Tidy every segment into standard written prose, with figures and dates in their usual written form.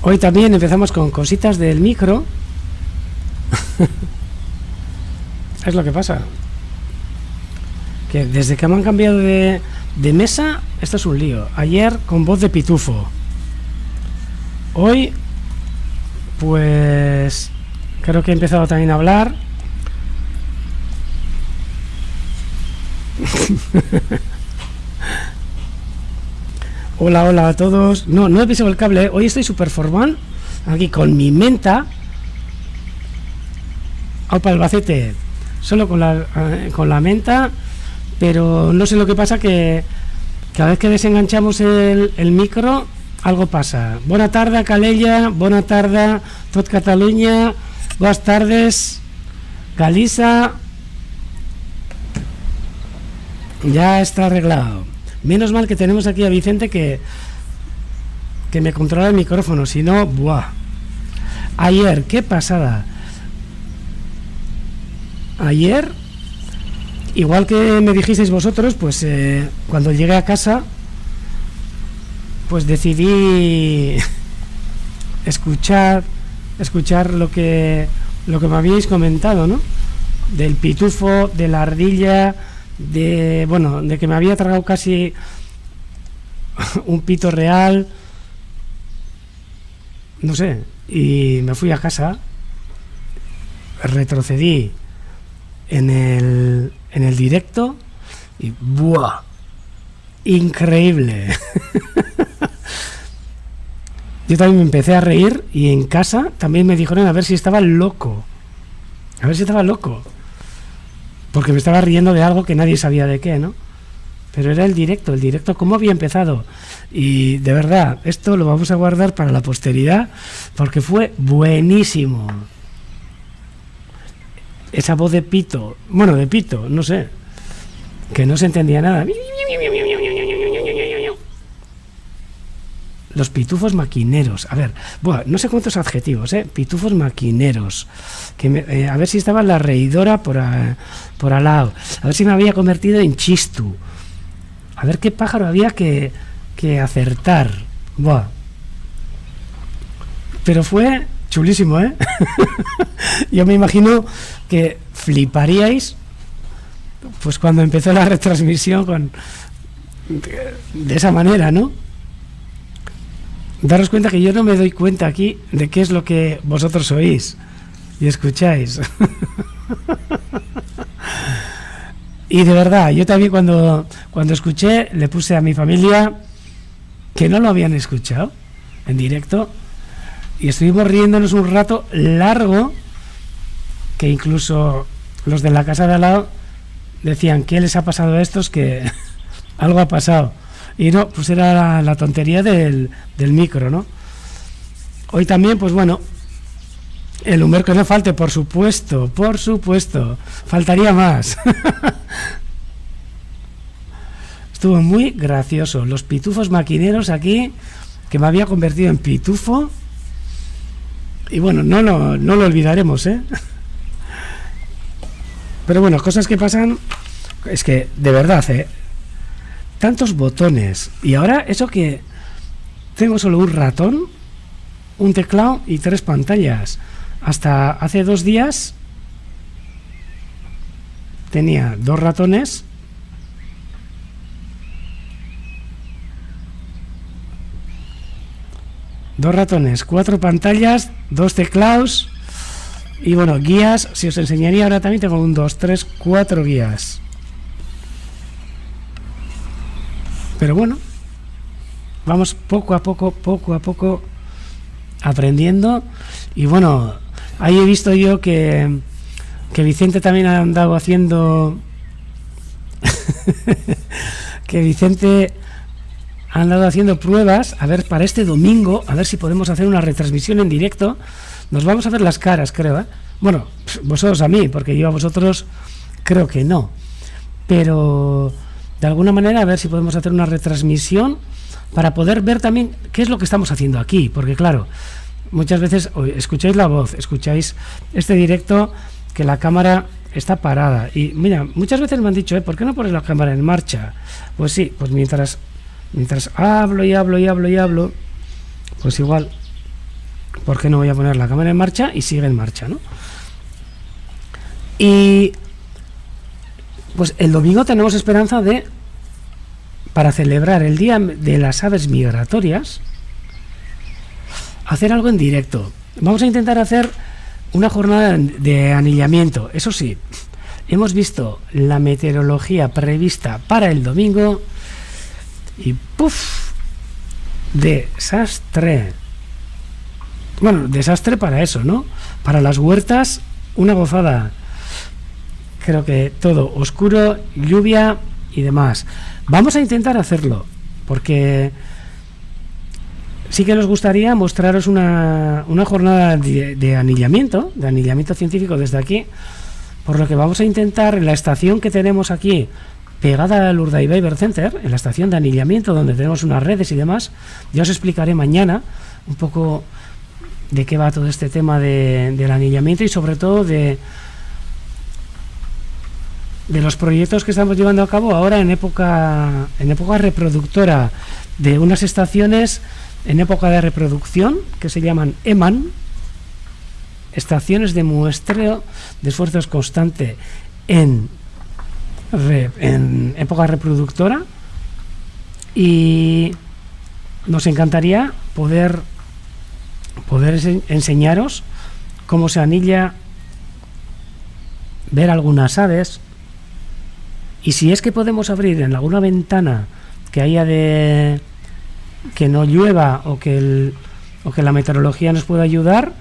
Hoy también empezamos con cositas del micro. Es lo que pasa. Que desde que me han cambiado de mesa, esto es un lío. Ayer con voz de pitufo. Hoy, pues, creo que he empezado también a hablar. Hola, hola a todos. No he pisado el cable, ¿eh? Hoy estoy súper formal. Aquí con mi menta. Aupa Albacete. Solo con la menta. Pero no sé lo que pasa, que cada vez que desenganchamos el micro, algo pasa. Buena tarde, Calella. Buena tarde, tot Cataluña. Buenas tardes, Galisa. Ya está arreglado. Menos mal que tenemos aquí a Vicente que me controla el micrófono, si no, ¡buah! Ayer, qué pasada. Ayer, igual que me dijisteis vosotros, pues cuando llegué a casa, pues decidí escuchar lo que me habíais comentado, ¿no? Del pitufo, de la ardilla, de que me había tragado casi un pito real, no sé, y me fui a casa, retrocedí en el directo y ¡buah! Increíble. Yo también me empecé a reír y en casa también me dijeron a ver si estaba loco, porque me estaba riendo de algo que nadie sabía de qué, ¿no? Pero era el directo cómo había empezado. Y de verdad, esto lo vamos a guardar para la posteridad, porque fue buenísimo. Esa voz de pito, no sé, que no se entendía nada. Los pitufos maquineros. A ver, no sé cuántos adjetivos, pitufos maquineros. A ver si estaba la reidora por al lado. A ver si me había convertido en chistu. A ver qué pájaro había que acertar. Pero fue chulísimo, ¿eh? Yo me imagino que fliparíais pues cuando empezó la retransmisión de esa manera, ¿no? Daros cuenta que yo no me doy cuenta aquí de qué es lo que vosotros oís y escucháis. Y de verdad, yo también cuando escuché, le puse a mi familia que no lo habían escuchado en directo y estuvimos riéndonos un rato largo, que incluso los de la casa de al lado decían: ¿qué les ha pasado a estos? Que algo ha pasado. Y no, pues era la tontería del micro, ¿no? Hoy también, pues bueno, el humor que no falte, por supuesto, faltaría más. Estuvo muy gracioso. Los pitufos maquineros aquí, que me había convertido en pitufo. Y bueno, no lo olvidaremos, ¿eh? Pero bueno, cosas que pasan, es que, de verdad, tantos botones. Y ahora eso que tengo solo un ratón, un teclado y 3 pantallas. Hasta hace 2 días tenía 2 ratones, dos ratones, 4 pantallas, 2 teclados y bueno, guías. Si os enseñaría ahora también tengo 1, 2, 3, 4 guías. Pero bueno, vamos poco a poco aprendiendo. Y bueno, ahí he visto yo que Vicente también ha andado haciendo que Vicente ha andado haciendo pruebas, a ver, para este domingo, a ver si podemos hacer una retransmisión en directo. Nos vamos a ver las caras, creo, ¿eh? Bueno, vosotros a mí, porque yo a vosotros creo que no. Pero de alguna manera a ver si podemos hacer una retransmisión para poder ver también qué es lo que estamos haciendo aquí, porque claro, muchas veces escucháis la voz, escucháis este directo, que la cámara está parada. Y mira, muchas veces me han dicho, ¿por qué no pones la cámara en marcha? Pues sí, pues mientras hablo, pues igual ¿por qué no voy a poner la cámara en marcha? Y sigue en marcha, ¿no? Y pues el domingo tenemos esperanza de, para celebrar el Día de las Aves Migratorias, hacer algo en directo. Vamos a intentar hacer una jornada de anillamiento. Eso sí, hemos visto la meteorología prevista para el domingo y ¡puf! Desastre. Bueno, desastre para eso, ¿no? Para las huertas, una gozada. Creo que todo oscuro, lluvia y demás. Vamos a intentar hacerlo, porque sí que nos gustaría mostraros una jornada de anillamiento científico desde aquí, por lo que vamos a intentar en la estación que tenemos aquí, pegada al Urdaibai Bird Center, en la estación de anillamiento donde tenemos unas redes y demás. Ya os explicaré mañana un poco de qué va todo este tema del anillamiento y sobre todo de los proyectos que estamos llevando a cabo ahora en época reproductora, de unas estaciones en época de reproducción que se llaman EMAN, estaciones de muestreo de esfuerzos constante en época reproductora, y nos encantaría poder enseñaros cómo se anilla, ver algunas aves, y si es que podemos abrir en alguna ventana que haya que no llueva o que la meteorología nos pueda ayudar,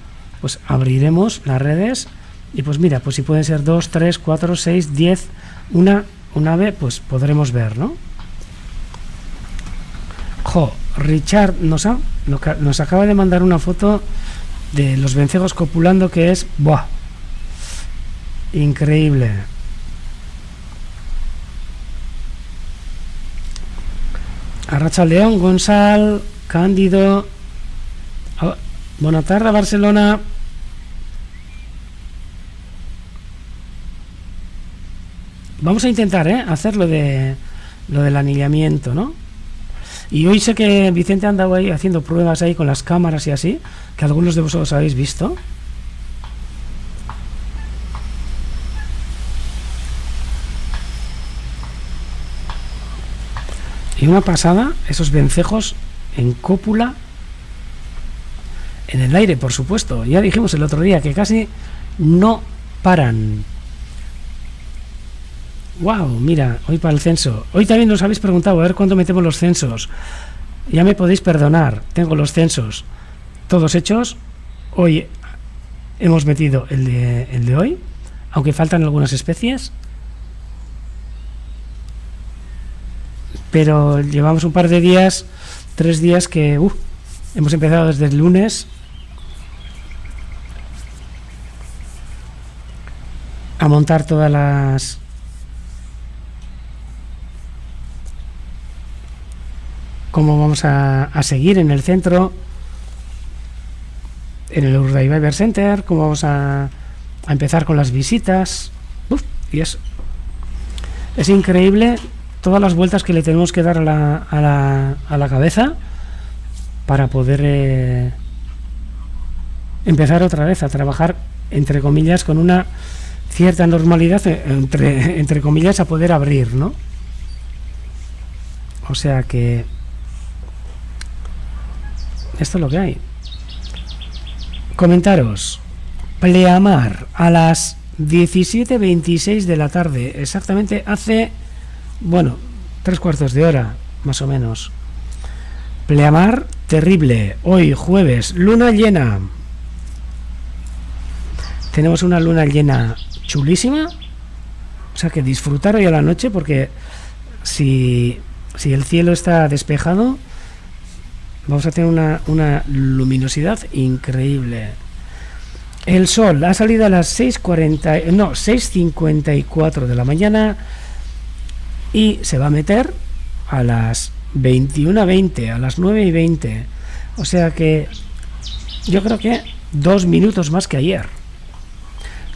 pues abriremos las redes y pues mira, pues si pueden ser 2, 3, 4, 6, 10, una ave, pues podremos ver, ¿no? Richard nos acaba de mandar una foto de los vencejos copulando que es ¡buah! Increíble. Arratsaldeon, Gonzal, Cándido. Buena tarde, Barcelona. Vamos a intentar hacer lo del anillamiento, ¿no? Y hoy sé que Vicente ha andado ahí haciendo pruebas ahí con las cámaras y así, que algunos de vosotros habéis visto. Y una pasada, esos vencejos en cópula, en el aire, por supuesto. Ya dijimos el otro día que casi no paran. ¡Wow! Mira, hoy para el censo. Hoy también nos habéis preguntado a ver cuándo metemos los censos. Ya me podéis perdonar, tengo los censos todos hechos. Hoy hemos metido el de hoy, aunque faltan algunas especies. Pero llevamos un par de días, 3 días que hemos empezado desde el lunes a montar todas las cómo vamos a seguir en el centro, en el Urdaibai Bird Center, cómo vamos a empezar con las visitas. Y es increíble todas las vueltas que le tenemos que dar a la cabeza para poder empezar otra vez a trabajar, entre comillas, con una cierta normalidad, entre comillas, a poder abrir, ¿no? O sea que esto es lo que hay. Comentaros. Pleamar a las 17:26 de la tarde, exactamente hace, bueno, 3/4 de hora, más o menos. Pleamar terrible. Hoy, jueves, luna llena. Tenemos una luna llena chulísima. O sea que disfrutar hoy a la noche, porque si el cielo está despejado, vamos a tener una luminosidad increíble. El sol ha salido a las 6:54 de la mañana y se va a meter a las 21:20, a las 9:20. O sea que yo creo que 2 minutos más que ayer.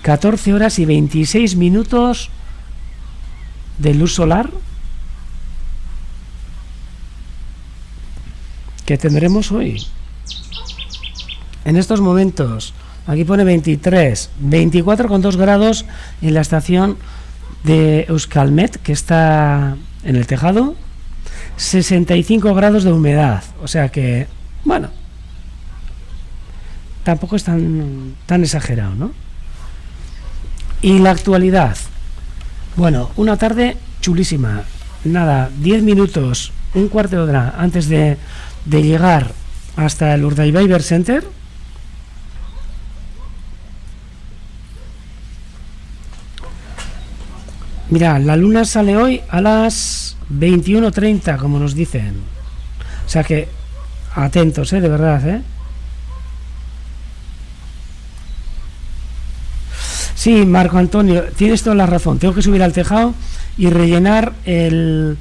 14 horas y 26 minutos de luz solar que tendremos hoy. en estos momentos, aquí pone 23, 24,2 grados en la estación de Euskalmet, que está en el tejado, 65 grados de humedad, o sea que, bueno, tampoco es tan exagerado, ¿no? Y la actualidad, bueno, una tarde chulísima, nada, 10 minutos, un cuarto de hora antes de llegar hasta el Urdaibai Bear Center. Mira, la luna sale hoy a las 21:30, como nos dicen. O sea que, atentos, de verdad, Sí, Marco Antonio, tienes toda la razón. Tengo que subir al tejado y rellenar el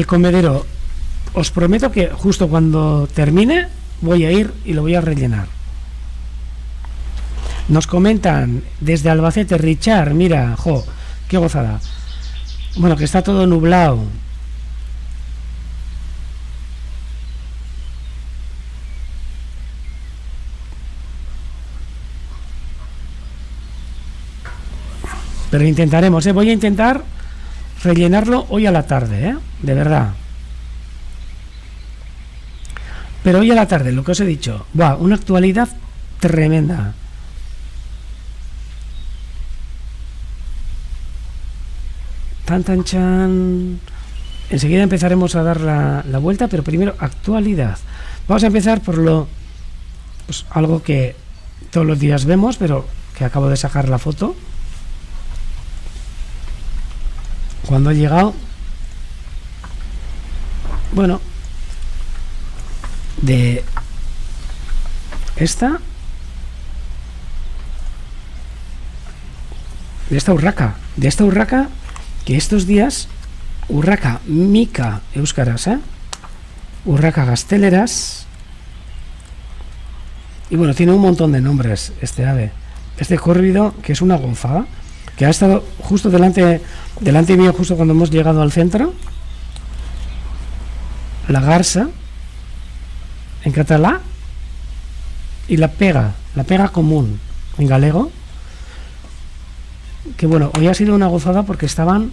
comedero. Os prometo que justo cuando termine voy a ir y lo voy a rellenar. Nos comentan desde Albacete, Richard, mira, qué gozada. Bueno, que está todo nublado. Pero intentaremos, voy a intentar rellenarlo hoy a la tarde, de verdad. Pero hoy a la tarde, lo que os he dicho, una actualidad tremenda. Tan chan. Enseguida empezaremos a dar la vuelta, pero primero actualidad. Vamos a empezar por algo que todos los días vemos, pero que acabo de sacar la foto. Cuando ha llegado, bueno, de esta urraca, que estos días, urraca mika euskaraz, urraca gazteleras, y bueno, tiene un montón de nombres este ave, este córvido, que es una gozada, que ha estado justo delante mío, justo cuando hemos llegado al centro. La garza en catalá y la pega común en galego, que bueno, hoy ha sido una gozada porque estaban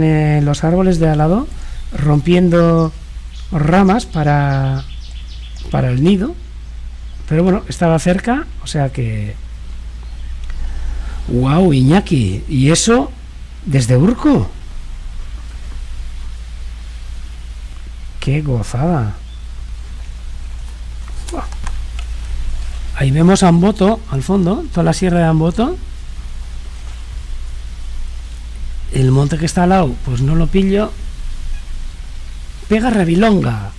en los árboles de al lado rompiendo ramas para el nido, pero bueno, estaba cerca, o sea que wow, Iñaki, y eso desde Urco, qué gozada. Ahí vemos a Amboto al fondo, toda la sierra de Amboto. El monte que está al lado, pues no lo pillo. Pega rabilonga,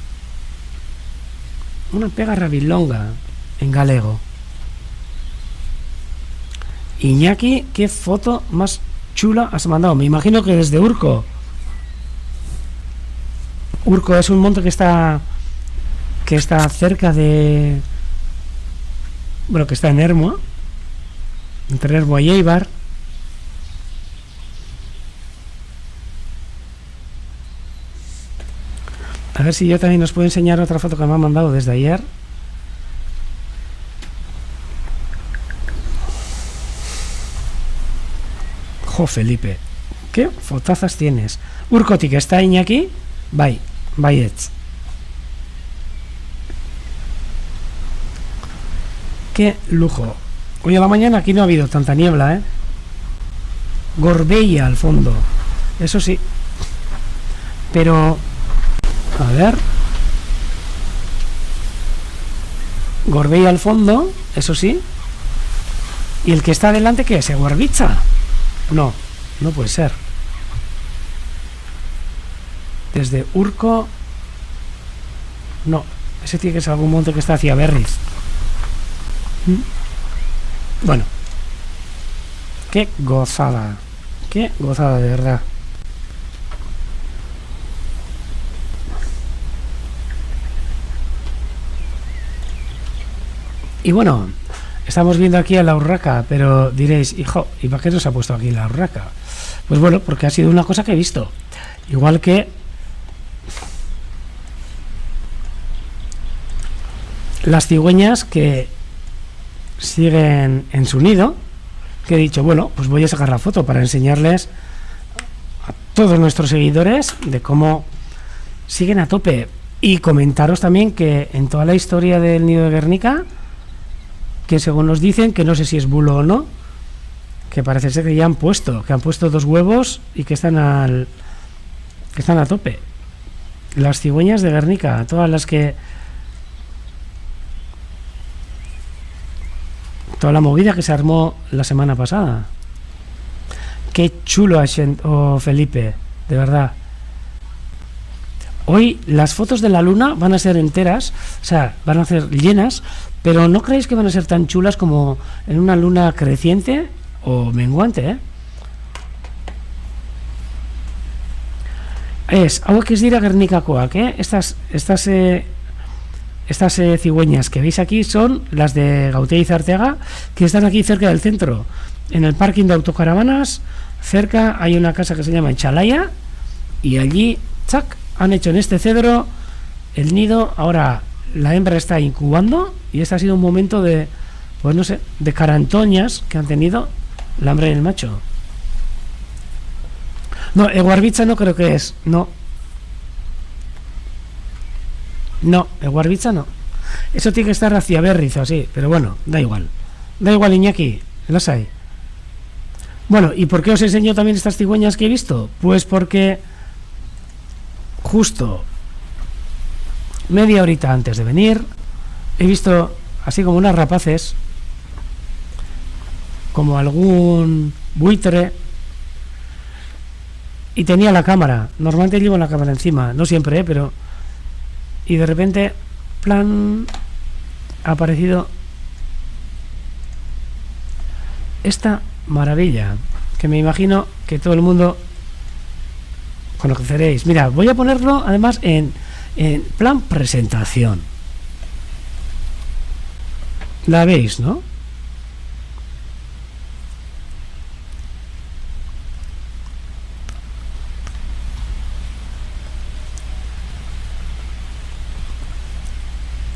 una pega rabilonga en galego. Iñaki, qué foto más chula has mandado. Me imagino que desde Urco. Urco es un monte que está cerca de, bueno, que está en Ermua, entre Ermua y Eibar. A ver si yo también os puedo enseñar otra foto que me han mandado desde ayer. Felipe, qué fotazas tienes. Urkotik está Iñaki, baietz. Qué lujo. Hoy a la mañana aquí no ha habido tanta niebla, Gorbella al fondo, eso sí. Pero a ver, Gorbella al fondo, eso sí. Y el que está delante, ¿qué es? ¿Eguarbiza? No puede ser. Desde Urco, no, ese tiene que ser algún monte que está hacia Berriz. Bueno, qué gozada de verdad. Y bueno, estamos viendo aquí a la urraca, pero diréis, hijo, ¿y para qué nos ha puesto aquí la urraca? Pues bueno, porque ha sido una cosa que he visto. Igual que las cigüeñas que siguen en su nido, que he dicho, bueno, pues voy a sacar la foto para enseñarles a todos nuestros seguidores de cómo siguen a tope. Y comentaros también que en toda la historia del nido de Guernica, que según nos dicen, que no sé si es bulo o no, que parece ser que ya han puesto 2 huevos y que están a tope. Las cigüeñas de Guernica, todas las que... Toda la movida que se armó la semana pasada. Qué chulo, Felipe, de verdad. Hoy las fotos de la luna van a ser enteras, o sea, van a ser llenas, pero no creéis que van a ser tan chulas como en una luna creciente o menguante, ¿eh? Hauek ez dira Gernikakoak, ¿eh? Estas cigüeñas que veis aquí son las de Gautea y Zarteaga, que están aquí cerca del centro, en el parking de autocaravanas. Cerca hay una casa que se llama Chalaya y allí, ¡chac!, han hecho en este cedro el nido. Ahora la hembra está incubando y este ha sido un momento de, pues no sé, de carantoñas que han tenido la hembra y el macho. No, Eguarbiza no creo que es. No, Eguarbiza no. Eso tiene que estar hacia Berriz o así, pero bueno, da igual. Da igual, Iñaki, las hay. Bueno, ¿y por qué os enseño también estas cigüeñas que he visto? Pues porque justo media horita antes de venir he visto así como unas rapaces, como algún buitre, y tenía la cámara. Normalmente llevo la cámara encima, no siempre, pero... Y de repente, plan, ha aparecido esta maravilla, que me imagino que todo el mundo conoceréis. Mira, voy a ponerlo además en plan presentación. La veis, ¿no?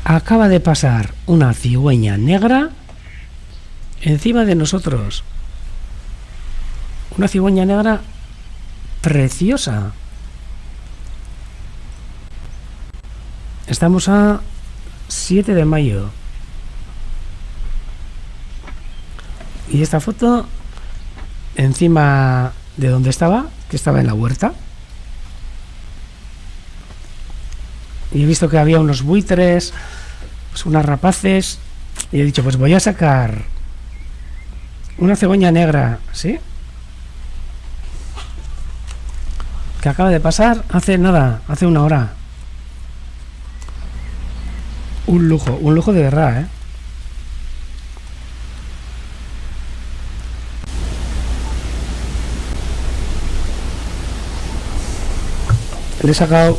Acaba de pasar una cigüeña negra encima de nosotros. Una cigüeña negra preciosa. Estamos a 7 de mayo. Y esta foto encima de donde estaba, que estaba en la huerta. Y he visto que había unos buitres, pues unas rapaces, y he dicho, pues voy a sacar una cigüeña negra, ¿sí? Que acaba de pasar hace nada, hace una hora. Un lujo de verdad, ¿eh? Le he sacado,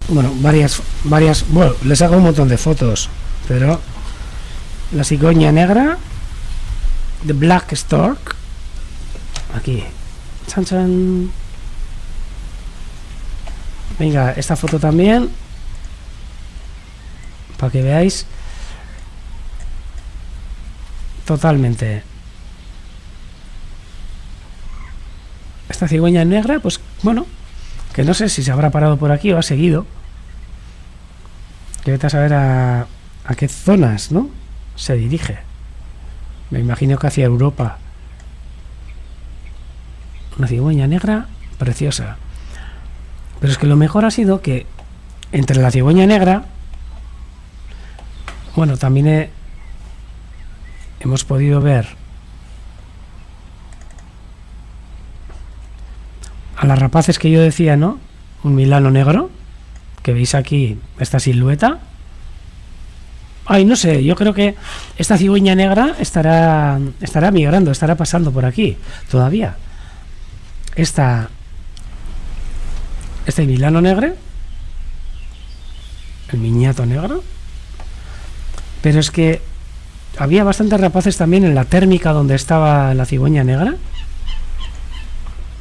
bueno, varias, bueno, le he sacado un montón de fotos, pero la cigüeña negra, The Black Stork, aquí, chan chan. Venga, esta foto también, para que veáis totalmente. Esta cigüeña negra, pues bueno, que no sé si se habrá parado por aquí o ha seguido. Que vete a saber a qué zonas, ¿no?, se dirige. Me imagino que hacia Europa. Una cigüeña negra preciosa. Pero es que lo mejor ha sido que entre la cigüeña negra, bueno, también hemos podido ver a las rapaces que yo decía, ¿no? Un milano negro, que veis aquí esta silueta. Ay, no sé, yo creo que esta cigüeña negra estará migrando, estará pasando por aquí todavía. Este milano negro, el miñato negro. Pero es que había bastantes rapaces también en la térmica donde estaba la cigüeña negra.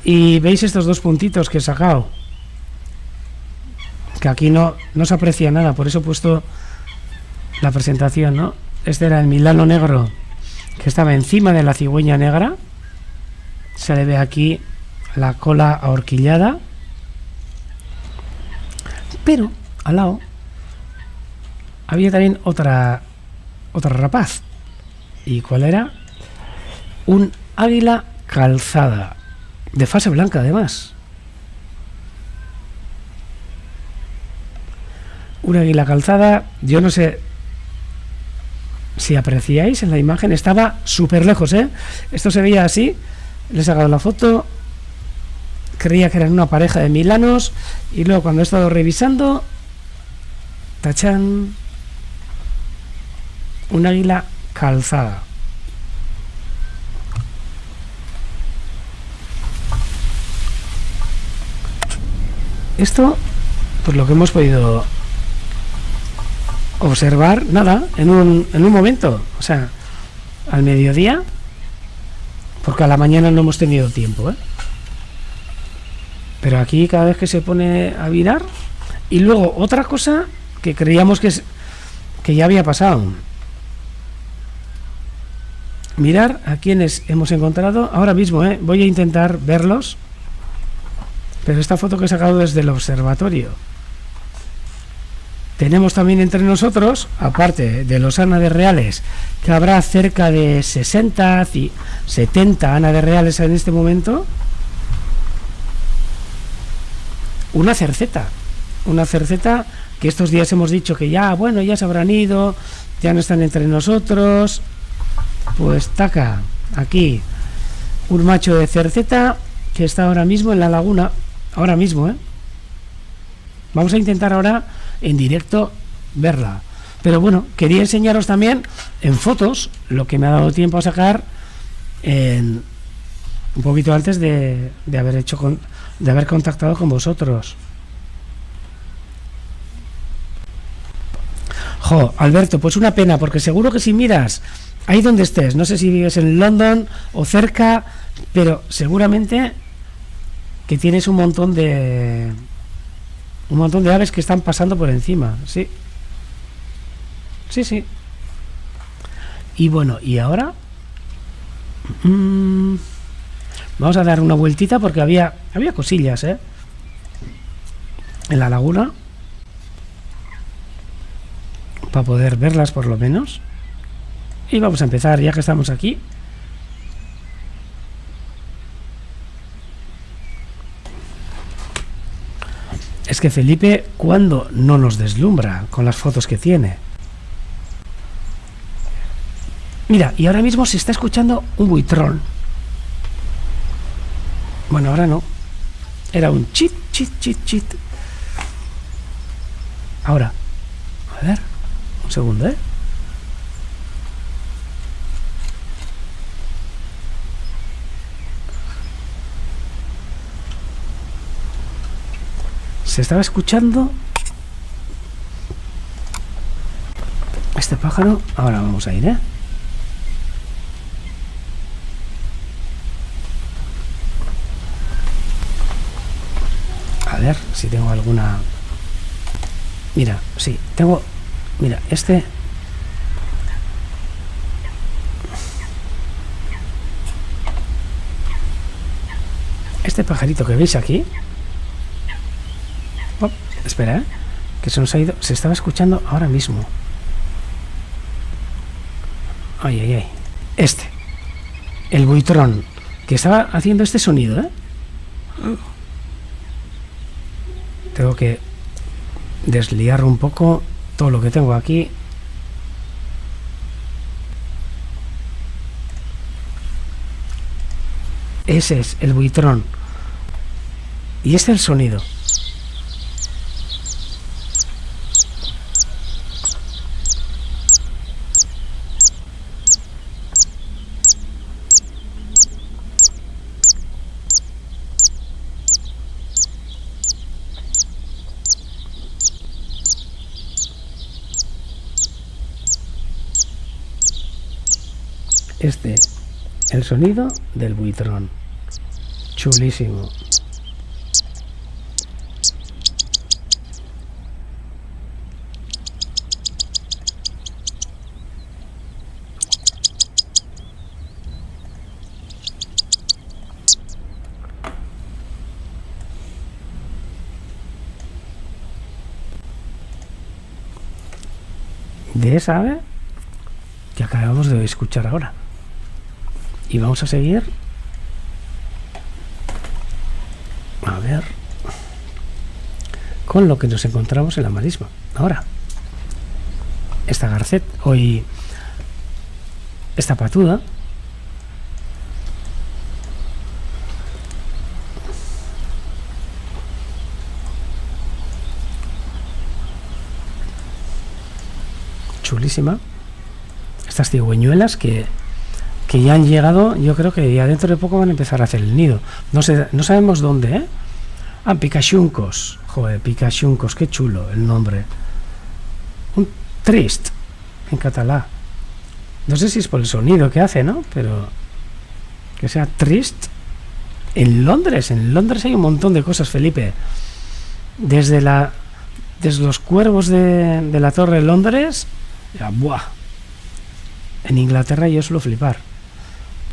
Y veis estos dos puntitos que he sacado, que aquí no se aprecia nada, por eso he puesto la presentación, ¿no? Este era el Milano negro, que estaba encima de la cigüeña negra. Se le ve aquí la cola ahorquillada, pero al lado había también otra rapaz. ¿Y cuál era? Un águila calzada, de fase blanca además. Un águila calzada, yo no sé si apreciáis en la imagen, estaba súper lejos, ¿eh? Esto se veía así, le he sacado la foto, creía que eran una pareja de milanos, y luego cuando he estado revisando, tachán, un águila calzada. Esto, pues lo que hemos podido observar, nada, en un momento, o sea, al mediodía, porque a la mañana no hemos tenido tiempo, ¿eh? Pero aquí cada vez que se pone a virar. Y luego otra cosa que creíamos que ya había pasado. Mirar a quienes hemos encontrado ahora mismo, ¿eh? Voy a intentar verlos, pero esta foto que he sacado desde el observatorio. Tenemos también entre nosotros, aparte de los ánades reales, que habrá cerca de 60 y 70 ánades reales en este momento, una cerceta que estos días hemos dicho que ya, bueno, ya se habrán ido, ya no están entre nosotros. Pues taca, aquí un macho de cerceta que está ahora mismo en la laguna, ahora mismo, ¿eh? Vamos a intentar ahora en directo verla, pero bueno, quería enseñaros también en fotos lo que me ha dado tiempo a sacar un poquito antes de haber contactado con vosotros. Jo, Alberto, pues una pena, porque seguro que si miras ahí donde estés, no sé si vives en London o cerca, pero seguramente que tienes un montón de aves que están pasando por encima. Sí, y bueno, y ahora vamos a dar una vueltita porque había cosillas, en la laguna, para poder verlas por lo menos. Y vamos a empezar ya que estamos aquí. Es que Felipe, cuando no nos deslumbra con las fotos que tiene. Mira, y ahora mismo se está escuchando un buitrón. Bueno, ahora no. Era un chit, chit, chit, chit. Ahora, a ver, un segundo, ¿eh? Se estaba escuchando este pájaro. Ahora vamos a ir, ¿eh? A ver si tengo alguna. Mira, sí, tengo. Mira, este pajarito que veis aquí. Oh, espera, ¿eh? Que se nos ha ido. Se estaba escuchando ahora mismo. Ay, ay, ay. El buitrón, que estaba haciendo este sonido, ¿eh? Tengo que desliar un poco todo lo que tengo aquí. Ese es el buitrón. Y este es el sonido. El sonido del buitrón. Chulísimo. de esa ave que acabamos de escuchar ahora. Y vamos a seguir. A ver. Con lo que nos encontramos en la marisma. Ahora. Esta garcet. Hoy. Esta patuda. Chulísima. Estas cigüeñuelas que ya han llegado, yo creo que ya dentro de poco van a empezar a hacer el nido. No sé, no sabemos dónde, ¿eh? Ah, Picachuncos. Joder, Picachuncos, qué chulo el nombre. Un trist en catalán. No sé si es por el sonido que hace, ¿no? Pero que sea trist. En Londres hay un montón de cosas, Felipe. Desde los cuervos de la Torre de Londres, ya, ¡buah! En Inglaterra yo suelo flipar.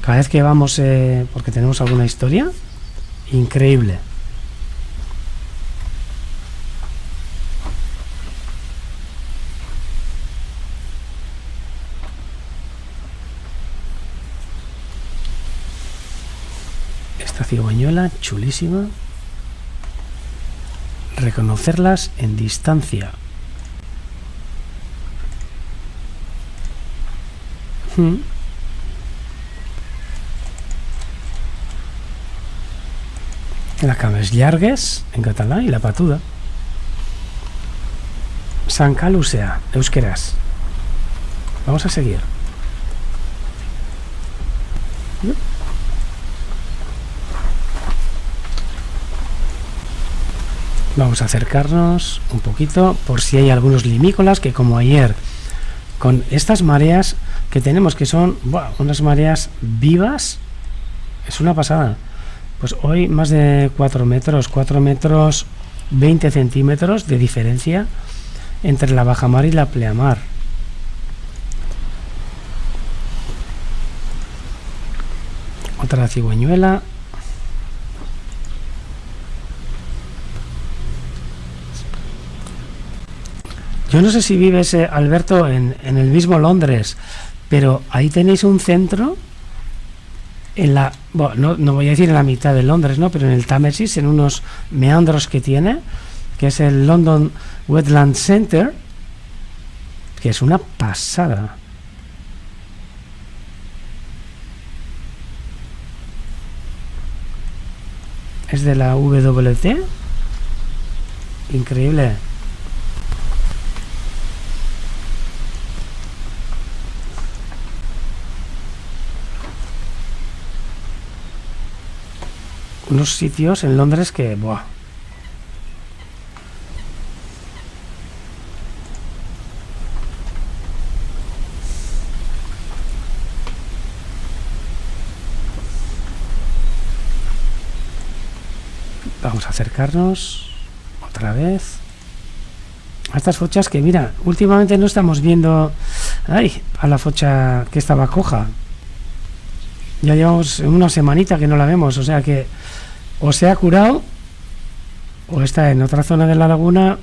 Cada vez que vamos, porque tenemos alguna historia, increíble. Esta cigüeñuela, chulísima. Reconocerlas en distancia. La cames llargues en catalán y la patuda. Sant Calusea, euskeraz. Vamos a seguir. Vamos a acercarnos un poquito por si hay algunos limícolas que, como ayer, con estas mareas que tenemos, que son unas mareas vivas, es una pasada. Pues hoy más de 4 metros 20 centímetros de diferencia entre la bajamar y la pleamar. Otra cigüeñuela. Yo no sé si vives, Alberto, en el mismo Londres, pero ahí tenéis un centro en la, bueno, no voy a decir en la mitad de Londres, ¿no? Pero en el Támesis, en unos meandros que tiene, que es el London Wetland Center, que es una pasada. Es de la WT. Increíble. Unos sitios en Londres que, ¡buah! Vamos a acercarnos otra vez a estas fochas que, mira, últimamente no estamos viendo a la focha que estaba coja. Ya llevamos una semanita que no la vemos, o sea que o se ha curado o está en otra zona de la laguna,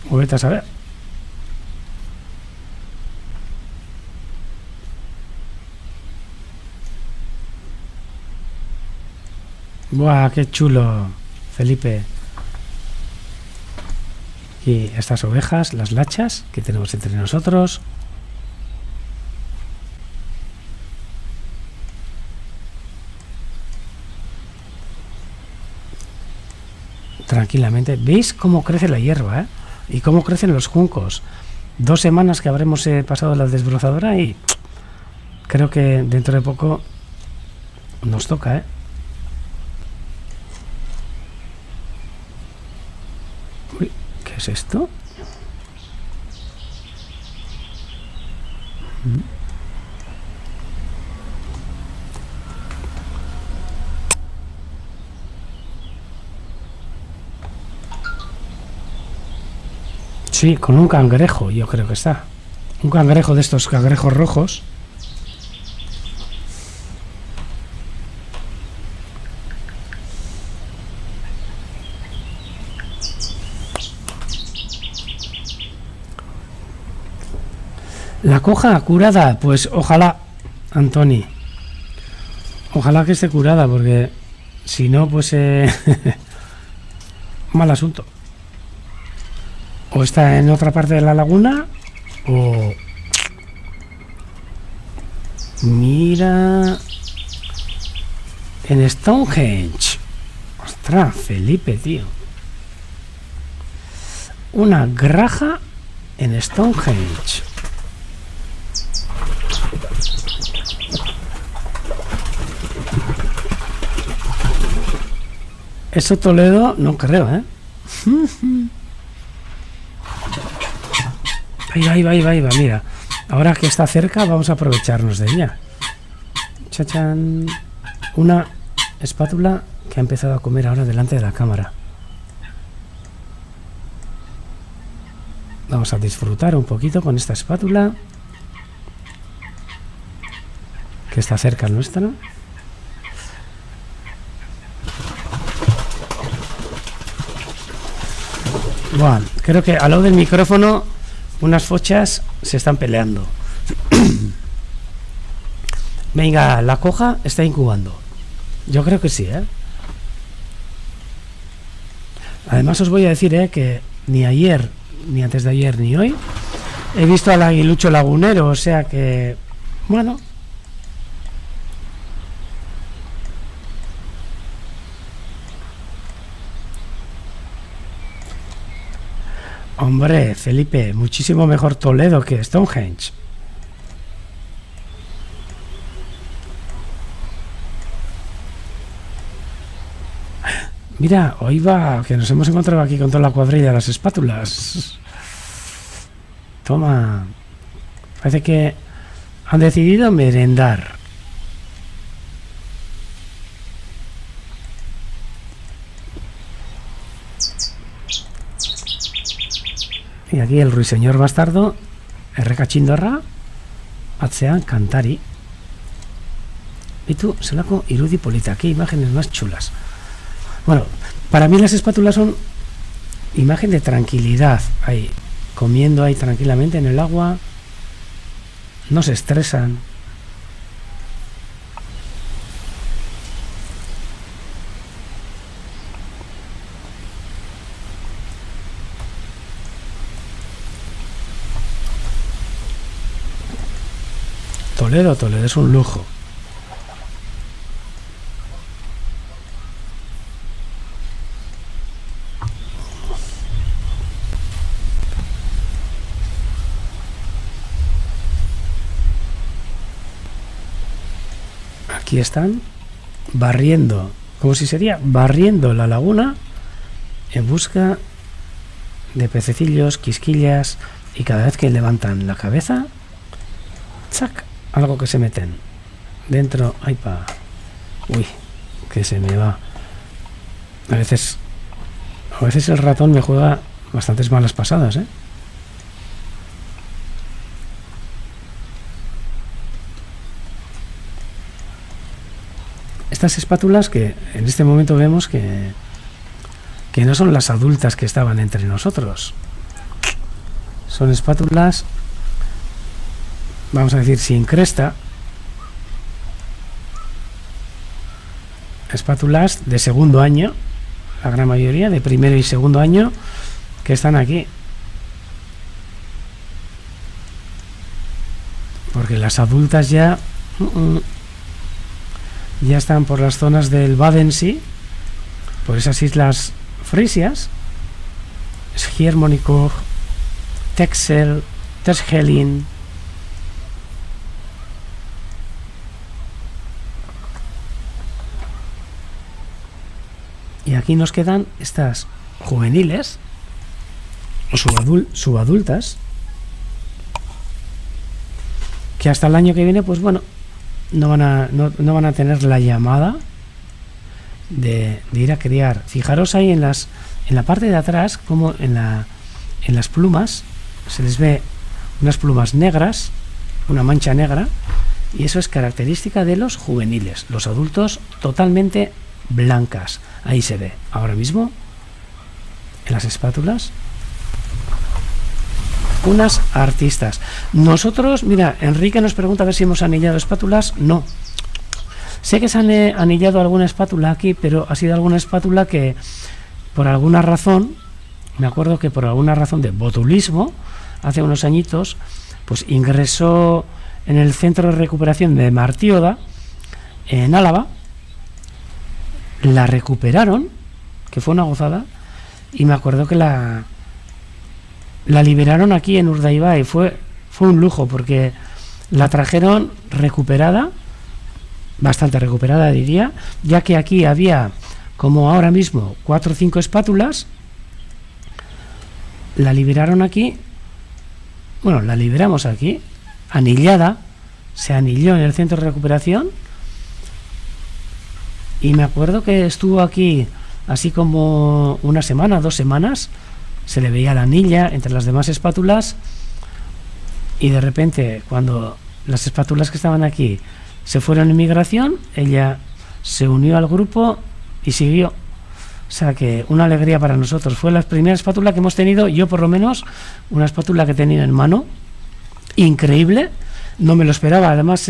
o vete a saber. ¡Buah, qué chulo, Felipe! Y estas ovejas, las lachas que tenemos entre nosotros. Tranquilamente. ¿Veis cómo crece la hierba, y cómo crecen los juncos? 2 semanas que habremos pasado la desbrozadora y creo que dentro de poco nos toca, Uy, ¿qué es esto? Sí, con un cangrejo, yo creo que está. Un cangrejo de estos cangrejos rojos. La coja curada, pues ojalá, Antoni. Ojalá que esté curada, porque si no, pues mal asunto. O está en otra parte de la laguna, o... Mira... En Stonehenge. Ostras, Felipe, tío. Una graja en Stonehenge. Eso Toledo, no creo, ¿eh? Ahí va, mira. Ahora que está cerca, vamos a aprovecharnos de ella. Chachán. Una espátula que ha empezado a comer ahora delante de la cámara. Vamos a disfrutar un poquito con esta espátula que está cerca nuestra. Bueno, creo que al lado del micrófono unas fochas se están peleando. Venga, la coja está incubando. Yo creo que sí, ¿eh? Además os voy a decir, que ni ayer, ni antes de ayer, ni hoy he visto al aguilucho lagunero, o sea que, bueno. Hombre, Felipe, muchísimo mejor Toledo que Stonehenge. Mira, hoy va, que nos hemos encontrado aquí con toda la cuadrilla de las espátulas. Toma. Parece que han decidido merendar. Y aquí el ruiseñor bastardo, errekatxindorra, atzean kantari. Y tú, zelako irudi polita, qué imágenes más chulas. Bueno, para mí las espátulas son imagen de tranquilidad, ahí, comiendo ahí tranquilamente en el agua, no se estresan. Toledo es un lujo. Aquí están barriendo, como si sería barriendo la laguna en busca de pececillos, quisquillas, y cada vez que levantan la cabeza, ¡zac!, algo que se meten dentro. ¡Ay, pa! Uy, que se me va. A veces el ratón me juega bastantes malas pasadas, ¿eh? Estas espátulas que en este momento vemos que no son las adultas que estaban entre nosotros. Son espátulas, vamos a decir, sin cresta. Espátulas de segundo año, la gran mayoría, de primero y segundo año, que están aquí. Porque las adultas ya están por las zonas del Badensee, por esas islas frisias, Schiermonnikoog, Texel, Terschelling. Y aquí nos quedan estas juveniles o subadultas, que hasta el año que viene, pues bueno, no van a tener la llamada de ir a criar. Fijaros ahí en la parte de atrás, como en las plumas se les ve unas plumas negras, una mancha negra, y eso es característica de los juveniles. Los adultos totalmente blancas. Ahí se ve ahora mismo en las espátulas. unas artistas. Nosotros, mira, Enrique nos pregunta a ver si hemos anillado espátulas. No. Sé que se han anillado alguna espátula aquí, pero ha sido alguna espátula que, por alguna razón, me acuerdo que por alguna razón de botulismo, hace unos añitos, pues ingresó en el centro de recuperación de Martioda, en Álava, la recuperaron, que fue una gozada, y me acuerdo que la liberaron aquí en Urdaibai. Fue un lujo, porque la trajeron recuperada, bastante recuperada diría, ya que aquí había, como ahora mismo, 4 o 5 espátulas. La liberaron aquí, bueno, la liberamos aquí, anillada, se anilló en el centro de recuperación, y me acuerdo que estuvo aquí así como una semana, 2 semanas, se le veía la anilla entre las demás espátulas, y de repente, cuando las espátulas que estaban aquí se fueron en migración, ella se unió al grupo y siguió. O sea que una alegría para nosotros. Fue la primera espátula que hemos tenido, yo por lo menos, una espátula que he tenido en mano, increíble, no me lo esperaba. Además,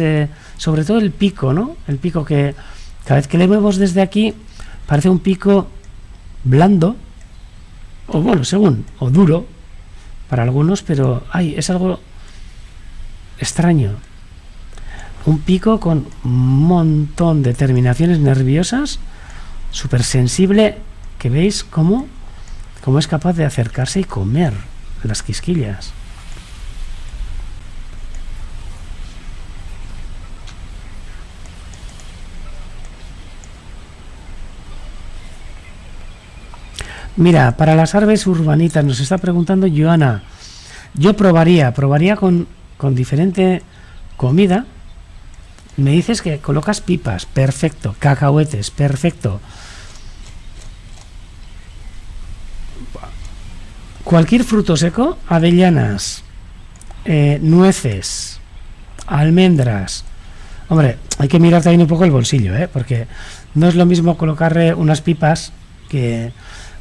sobre todo el pico, ¿no? El pico que cada vez que le vemos desde aquí parece un pico blando, o bueno, según, o duro para algunos, pero es algo extraño. Un pico con un montón de terminaciones nerviosas, súper sensible, que veis cómo es capaz de acercarse y comer las quisquillas. Mira, para las aves urbanitas nos está preguntando Joana. Yo probaría con diferente comida. Me dices que colocas pipas, perfecto. Cacahuetes, perfecto. Cualquier fruto seco, avellanas, nueces, almendras. Hombre, hay que mirar también un poco el bolsillo, porque no es lo mismo colocarle unas pipas que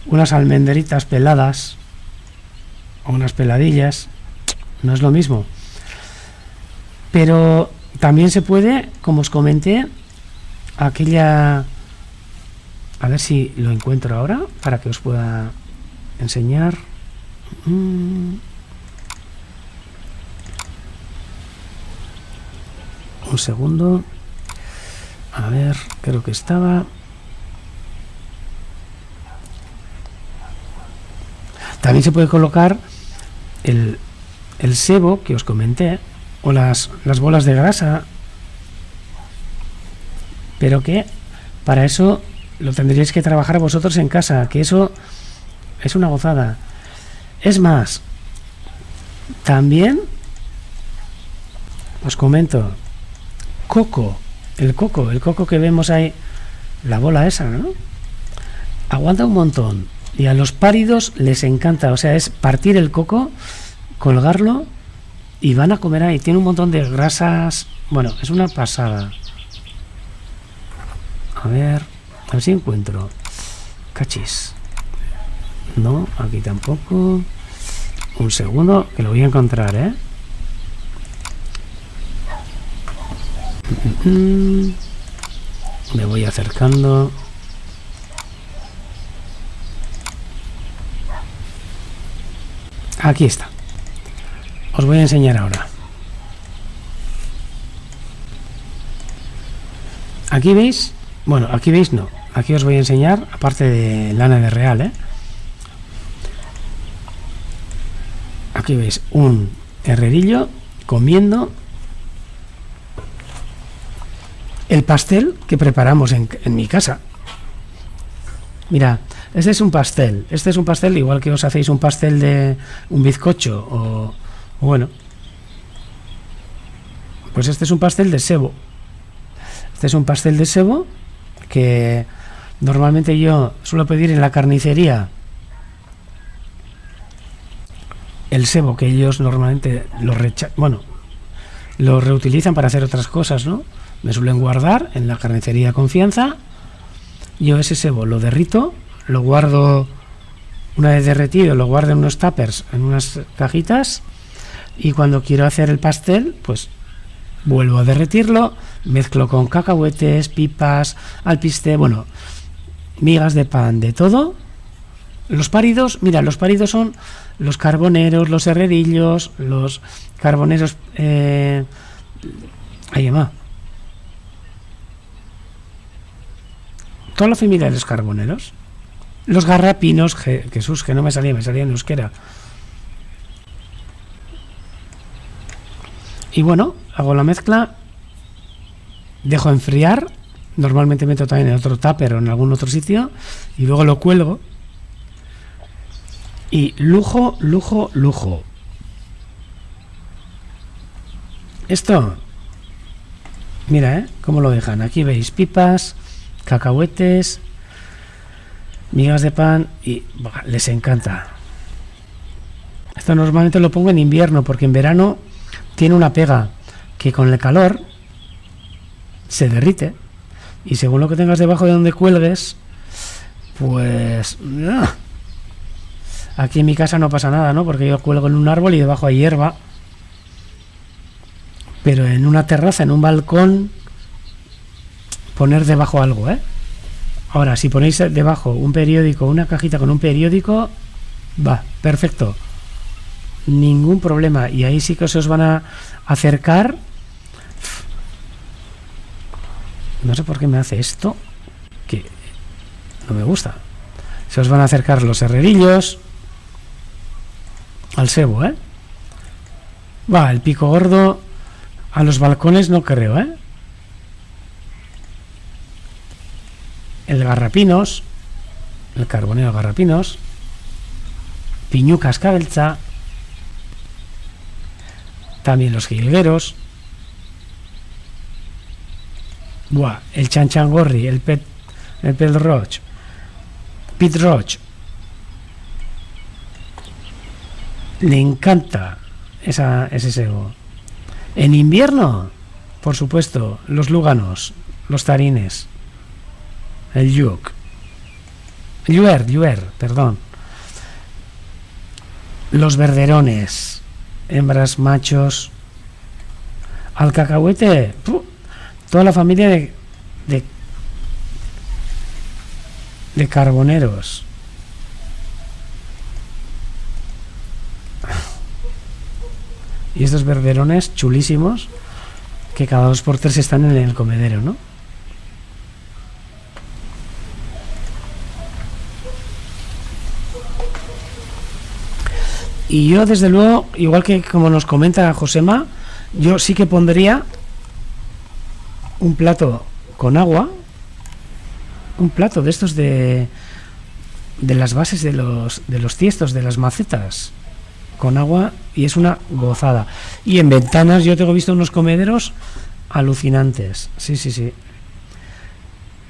unas almenderitas peladas o unas peladillas. No es lo mismo. Pero también se puede, como os comenté, aquella... A ver si lo encuentro ahora para que os pueda enseñar. Un segundo. A ver, creo que estaba... También se puede colocar el sebo que os comenté, o las bolas de grasa, pero que para eso lo tendríais que trabajar vosotros en casa, que eso es una gozada. Es más, también os comento, el coco que vemos ahí, la bola esa, ¿no? Aguanta un montón, y a los páridos les encanta. O sea, es partir el coco, colgarlo, y van a comer ahí. Tiene un montón de grasas. Bueno, es una pasada. A ver si encuentro. Cachis. No, aquí tampoco. Un segundo, que lo voy a encontrar, Me voy acercando. Aquí está. Os voy a enseñar ahora. Aquí veis, bueno, aquí veis no. Aquí os voy a enseñar, aparte de lana de real, Aquí veis un herrerillo comiendo el pastel que preparamos en mi casa. Mira, este es un pastel. Este es un pastel igual que os hacéis un pastel de un bizcocho o bueno. Pues este es un pastel de sebo. Este es un pastel de sebo que normalmente yo suelo pedir en la carnicería. El sebo que ellos normalmente lo reutilizan para hacer otras cosas, ¿no? Me suelen guardar en la carnicería Confianza. Yo ese sebo lo derrito, lo guardo, una vez derretido, lo guardo en unos tuppers, en unas cajitas, Y cuando quiero hacer el pastel, pues vuelvo a derretirlo, mezclo con cacahuetes, pipas, alpiste, bueno, migas de pan, de todo. Los páridos, mira, los páridos son los carboneros, los herrerillos, los carboneros, ahí va. Toda la familia de los carboneros. Los garrapinos, Jesús, que no me salía en euskera. Y bueno, hago la mezcla, dejo enfriar, normalmente meto también en otro tupper o en algún otro sitio, y luego lo cuelgo. Y lujo, lujo, lujo. Esto, mira, cómo lo dejan. Aquí veis pipas, cacahuetes, migas de pan y bah, les encanta. Esto normalmente lo pongo en invierno porque en verano tiene una pega que con el calor se derrite y según lo que tengas debajo de donde cuelgues, pues aquí en mi casa no pasa nada, ¿no? Porque yo cuelgo en un árbol y debajo hay hierba, pero en una terraza, en un balcón, poner debajo algo, Ahora, si ponéis debajo un periódico, una cajita con un periódico, va, perfecto. Ningún problema. Y ahí sí que se os van a acercar. No sé por qué me hace esto, que no me gusta. Se os van a acercar los herrerillos al sebo, Va, el pico gordo a los balcones no creo, El garrapinos, el carbonero garrapinos, piñucas cabelza, también los jilgueros, buah, el chanchangorri, el pet roach, pit roach, le encanta ese sebo. En invierno, por supuesto, los lúganos, los tarines, el lluer, perdón, los verderones, hembras, machos, al cacahuete, toda la familia de carboneros. Y estos verderones chulísimos que cada 2 por 3 están en el comedero, ¿no? Y yo, desde luego, igual que como nos comenta Josema, yo sí que pondría un plato con agua, un plato de estos de las bases de los tiestos, de las macetas, con agua, y es una gozada. Y en ventanas yo tengo visto unos comederos alucinantes, sí.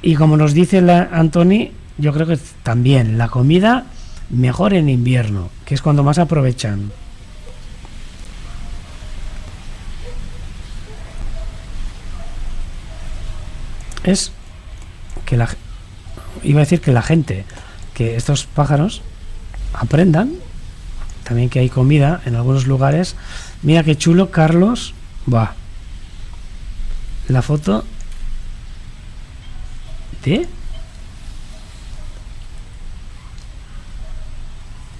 Y como nos dice la Antoni, yo creo que también la comida mejor en invierno, que es cuando más aprovechan. Es que iba a decir que la gente, que estos pájaros aprendan también que hay comida en algunos lugares. Mira qué chulo, Carlos. Va. La foto de...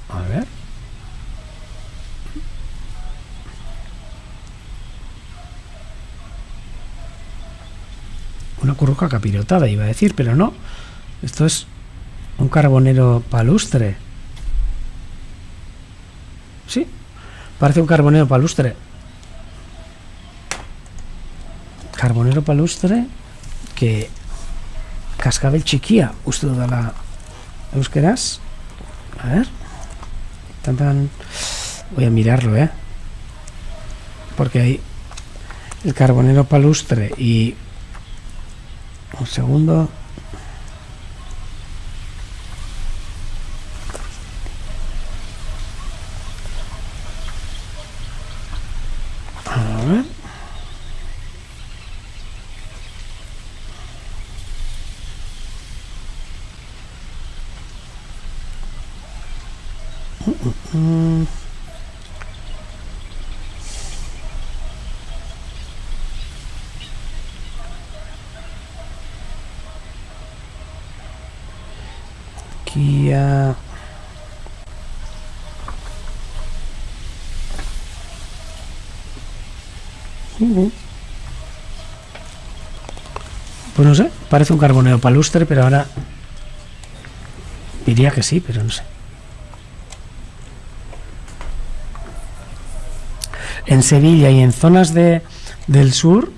A ver. Una curruca capirotada, iba a decir, pero no. Esto es un carbonero palustre. Sí, parece un carbonero palustre. Carbonero palustre que cascabel txikia uste dudala euskeraz. A ver. Voy a mirarlo, porque hay el carbonero palustre y... Un segundo. A ver. Txikia... Pues no sé, parece un carboneo palustre, pero ahora diría que sí, pero no sé. En Sevilla y en zonas del sur,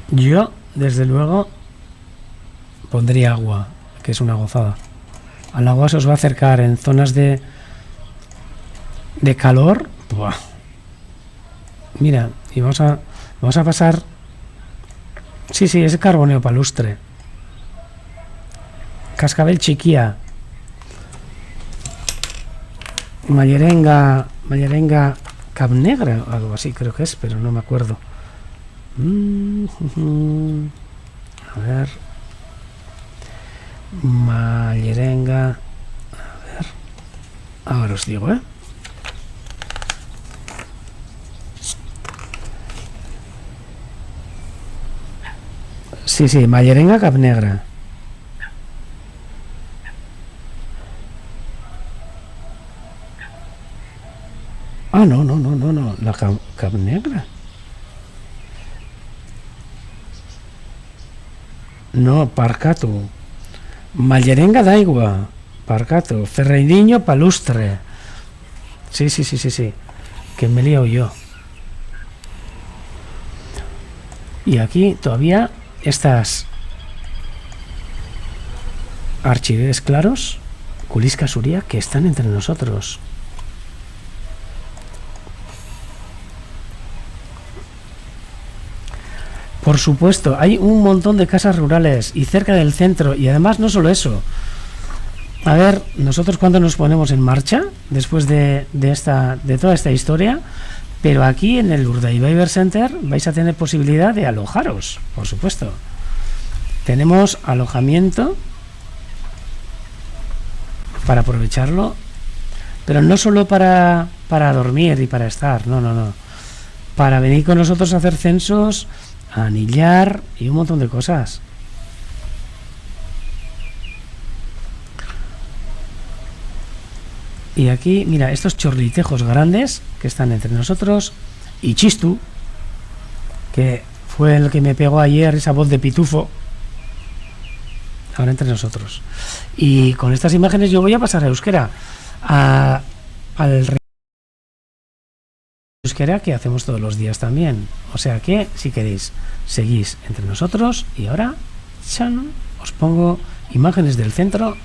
yo, desde luego, pondría agua, que es una gozada. Al agua se os va a acercar en zonas de calor. Buah. Mira, y vamos a pasar. Sí, es carboneo palustre. Cascabel Chiquía. Mallerenga Capnegra, algo así creo que es, pero no me acuerdo. A ver. Mallerenga. A ver. Ahora os digo, Sí, Mallerenga Capnegra. Ah, no, la Capnegra. No, Parcato. Mallerenga d'Aigua. Parcato. Ferreiriño Palustre. Sí. Que me he liado yo. Y aquí todavía estas archiveres claros, Culisca Suria, que están entre nosotros. Por supuesto, hay un montón de casas rurales y cerca del centro, y además no solo eso. A ver, nosotros cuando nos ponemos en marcha, después de toda esta historia, pero aquí en el Urdaibai Center vais a tener posibilidad de alojaros, por supuesto. Tenemos alojamiento para aprovecharlo, pero no solo para dormir y para estar, no. Para venir con nosotros a hacer censos, a anillar y un montón de cosas. Y aquí, mira, estos chorlitejos grandes que están entre nosotros, y Chistu, que fue el que me pegó ayer esa voz de pitufo, ahora entre nosotros. Y con estas imágenes yo voy a pasar a euskera, al euskera que hacemos todos los días también. O sea que, si queréis, seguís entre nosotros. Y ahora, ¡chan!, os pongo imágenes del centro.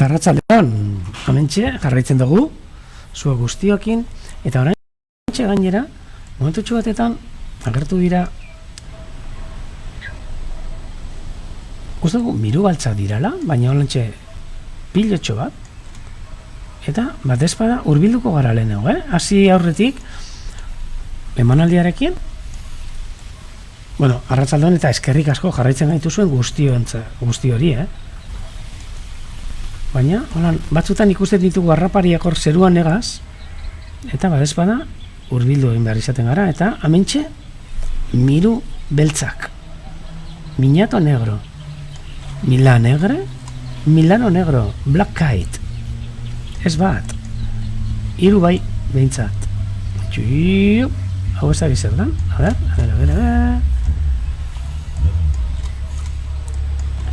Arratsaldeon, hementxe jarraitzen dugu zuek guztiokin, eta oraintxe gainera momentutxo batetan agertu dira uste dugu miru baltzak dirala, baina holantxe pilotxo bat, eta bat ezpada urbilduko gara lehenago, hasi aurretik emanaldiarekin. Bueno, arratsaldon eta eskerrik asko jarraitzen gaitu zuen guzti hori, baina, holan, batzutan ikusten ditugu harrapariak hor zeruan negaz, eta bat ezpada urbildu egin behar izaten gara, eta amentxe miru beltzak, Minato negro, Milano negro, Black Kite, ez bat, hiru bai behintzat. Hau ez da gizet da? A ver.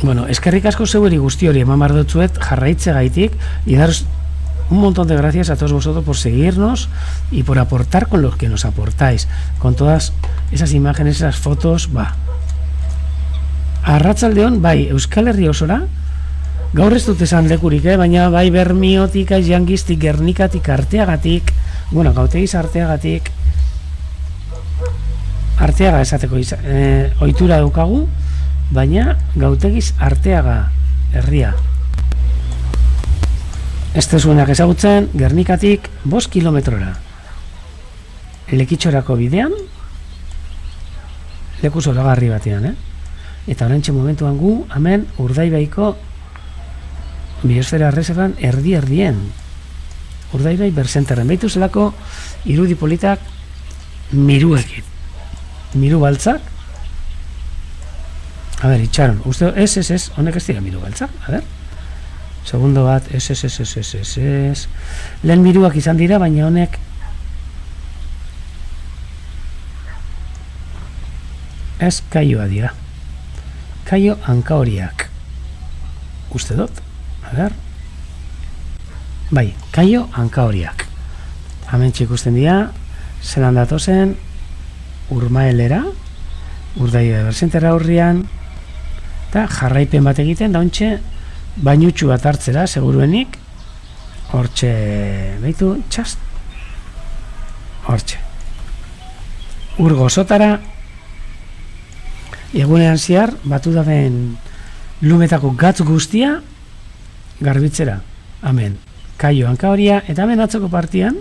Bueno, eskerrik asko zeuri guzti hori eman bardotzuet jarraitze gaitik, y daros un montón de gracias a todos vosotros por seguirnos y por aportar con lo que nos aportáis, con todas esas imágenes, esas fotos, Arratsaldeon, bai, Euskal Herri osora, gaur ez dut esan lekurik, baina bai Bermiotik, Aiangiztik, Gernikatik, Arteagatik, bueno, Gautegiz Arteagatik, Arteaga esateko ohitura daukagu, baina Gautegiz Arteaga herria. Ez zuenak ezagutzen, Gernikatik 5 kilometrora. Lekitxorako bidean, leku zoragarri batean, Eta orantxe momentuan gu, hemen Urdaibaiko biosfera reservan erdien. Urdaibai berzenterren. Baitu zelako irudi politak miruekin. Miru baltzak. A ver, itxaron. Uste, ez, honek ez dira miru baltzak. A ver. Segundo bat, ez. Lehen miruak izan dira, baina honek ez kaioa dira. Kaio hankahoriak. Uste dut? A ver. Bai, kaio hankahoriak. Hemen ikusten dira, zelan datozen Urmaelera, Urdaibai berzenterra aurrian, eta jarraipen bat egiten, da ontxe bainutxu bat hartzera, seguruenik, hortxe, behitu, txast, hortxe. Urgozotara, egunean zehar, batu daben lumetako gatz guztia garbitzera. Hemen, kaio hankahoria, eta hemen atzoko partian,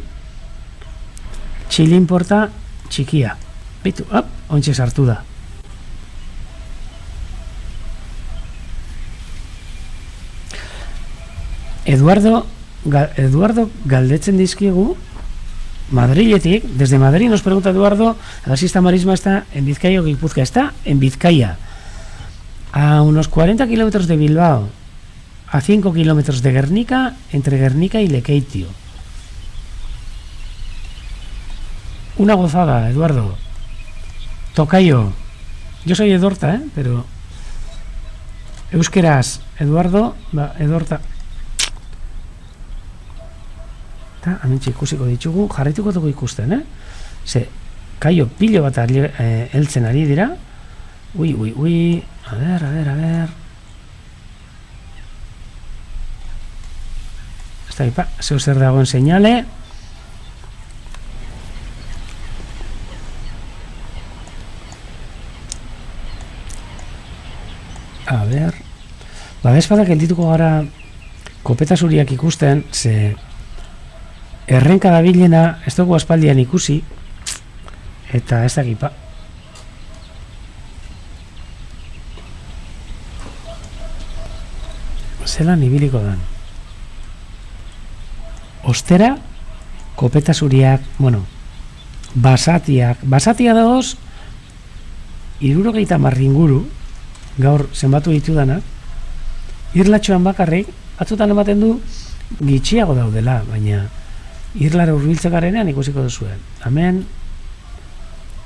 txilinporta txikia. Beitu, ontxe sartu da. Eduardo galdetzen dizkigu Madriletik, desde Madrid nos pregunta Eduardo, a ver si esta marisma está en Vizcaya o Guipúzcoa. Está en Vizcaya, a unos 40 kilómetros de Bilbao, a 5 kilómetros de Guernica, entre Guernica y Lekeitio. Una gozada, Eduardo. Tocayo. Yo soy Edorta, pero euskeraz, Eduardo, Edorta. Eta, hementxe ikusiko ditugu, jarraituko dugu ikusten, Ze, kaio pilo bat heltzen ari dira. Ui, a ver. Ez da, zeu zer dagoen seinale. A ver. Badezpadak geldituko gara kopeta zuriak ikusten, ze errenka dabilena, ez dugu aspaldian ikusi, eta ez dakipa. Zelan ibiliko dan. Ostera, kopeta zuriak, basatia dagoz, 70 inguru, gaur zenbatu ditudanak, irlatxoan bakarrik, batzutan ematen du, gitxiago daudela, baina irlara urbiltzekarenean ikusiko duzuen. Hemen,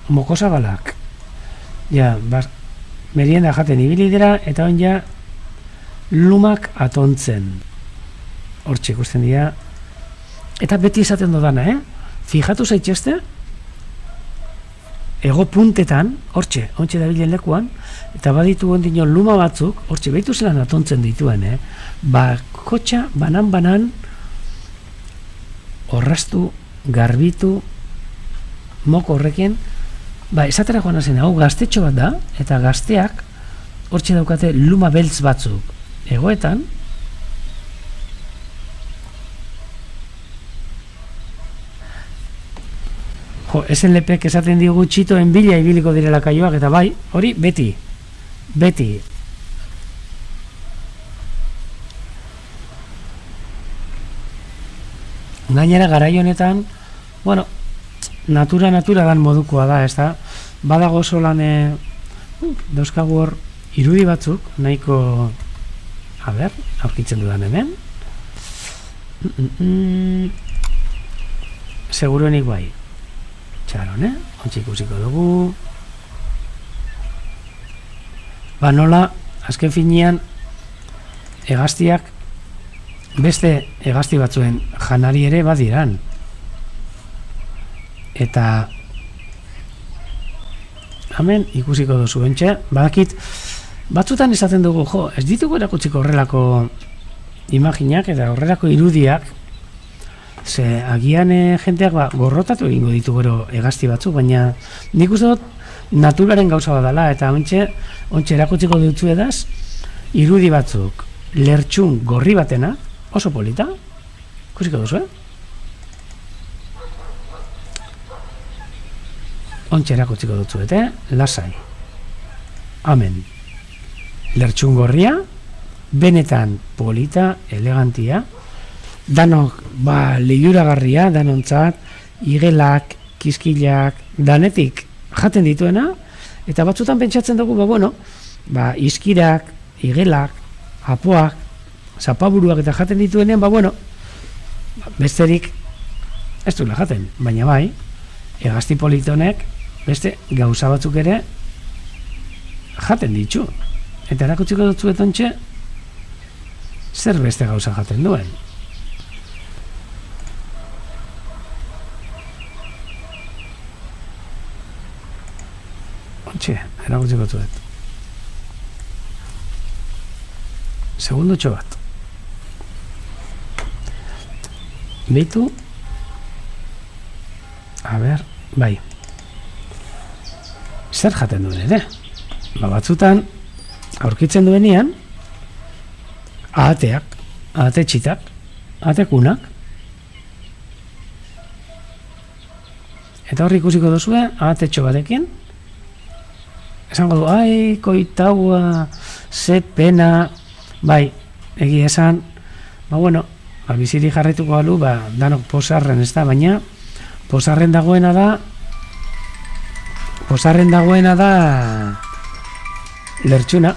mokosabalak. Ja, merienda jaten ibili dira, eta on ja, lumak atontzen. Hortxe ikusten dira. Eta beti esaten dodana, Fijatu zaitxeste, ego puntetan, hortxe, ontxe dabilen lekuan, eta baditu ondino luma batzuk, hortxe, behitu zelan atontzen dituen, Bakotxa, banan, orrastu, garbitu, moko horrekin, esatera joan zen, hau gaztetxo bat da, eta gazteak hortxe daukate luma beltz batzuk. Hegoetan, SLPek esaten digu txitoen bila ibiliko direla kaioak, eta bai, hori beti. Gainera garai honetan, bueno, natura dan modukoa da, ez da? Badago oso lan dauzkagu hor irudi batzuk, nahiko, a ber, aurkitzen dudan hemen. Seguruenik bai. Txaron, ontsi ikusiko dugu. Ba nola, azken finean, hegaztiak beste hegazti batzuen janari ere badiran. Eta hemen ikusiko duzu entxe, badakit, batzutan esaten dugu, ez ditugu erakutsiko horrelako imaginak eta horrelako irudiak, ze agian jenteak gorrotatu egingo ditu gero hegazti batzuk, baina nik uste dut naturaren gauza bat dela, eta ontxe erakutsiko dutzu edaz, irudi batzuk, lertxun gorri batena, oso polita, ikusiko duzu, ontxe erakutsiko dutzu, lasai, amen, lertxun gorria, benetan polita, elegantia, danok, lehiuragarria, danontzat, igelak, kiskilak, danetik jaten dituena, eta batzutan pentsatzen dugu, iskirak, igelak, apoak, zapaburuak eta jaten dituenean, besterik ez duela jaten, baina bai, hegazti politonek beste gauza batzuk ere jaten ditu. Eta erakutsiko dutzu etontxe, zer beste gauza jaten duen. Ontxe, erakutsiko dutzuet. Segundotxo bat. Beitu. A ber, bai. Zer jaten duen ere? Batzutan, aurkitzen duenean, ahateak, ahate txitak, ahate-kunak. Eta horri ikusiko duzue, ahate-txo batekin. Esango du, koitaua, ze pena, bai, egi esan, biziri jarraituko galu, danok posarren ez da, baina posarren dagoena da lertxuna.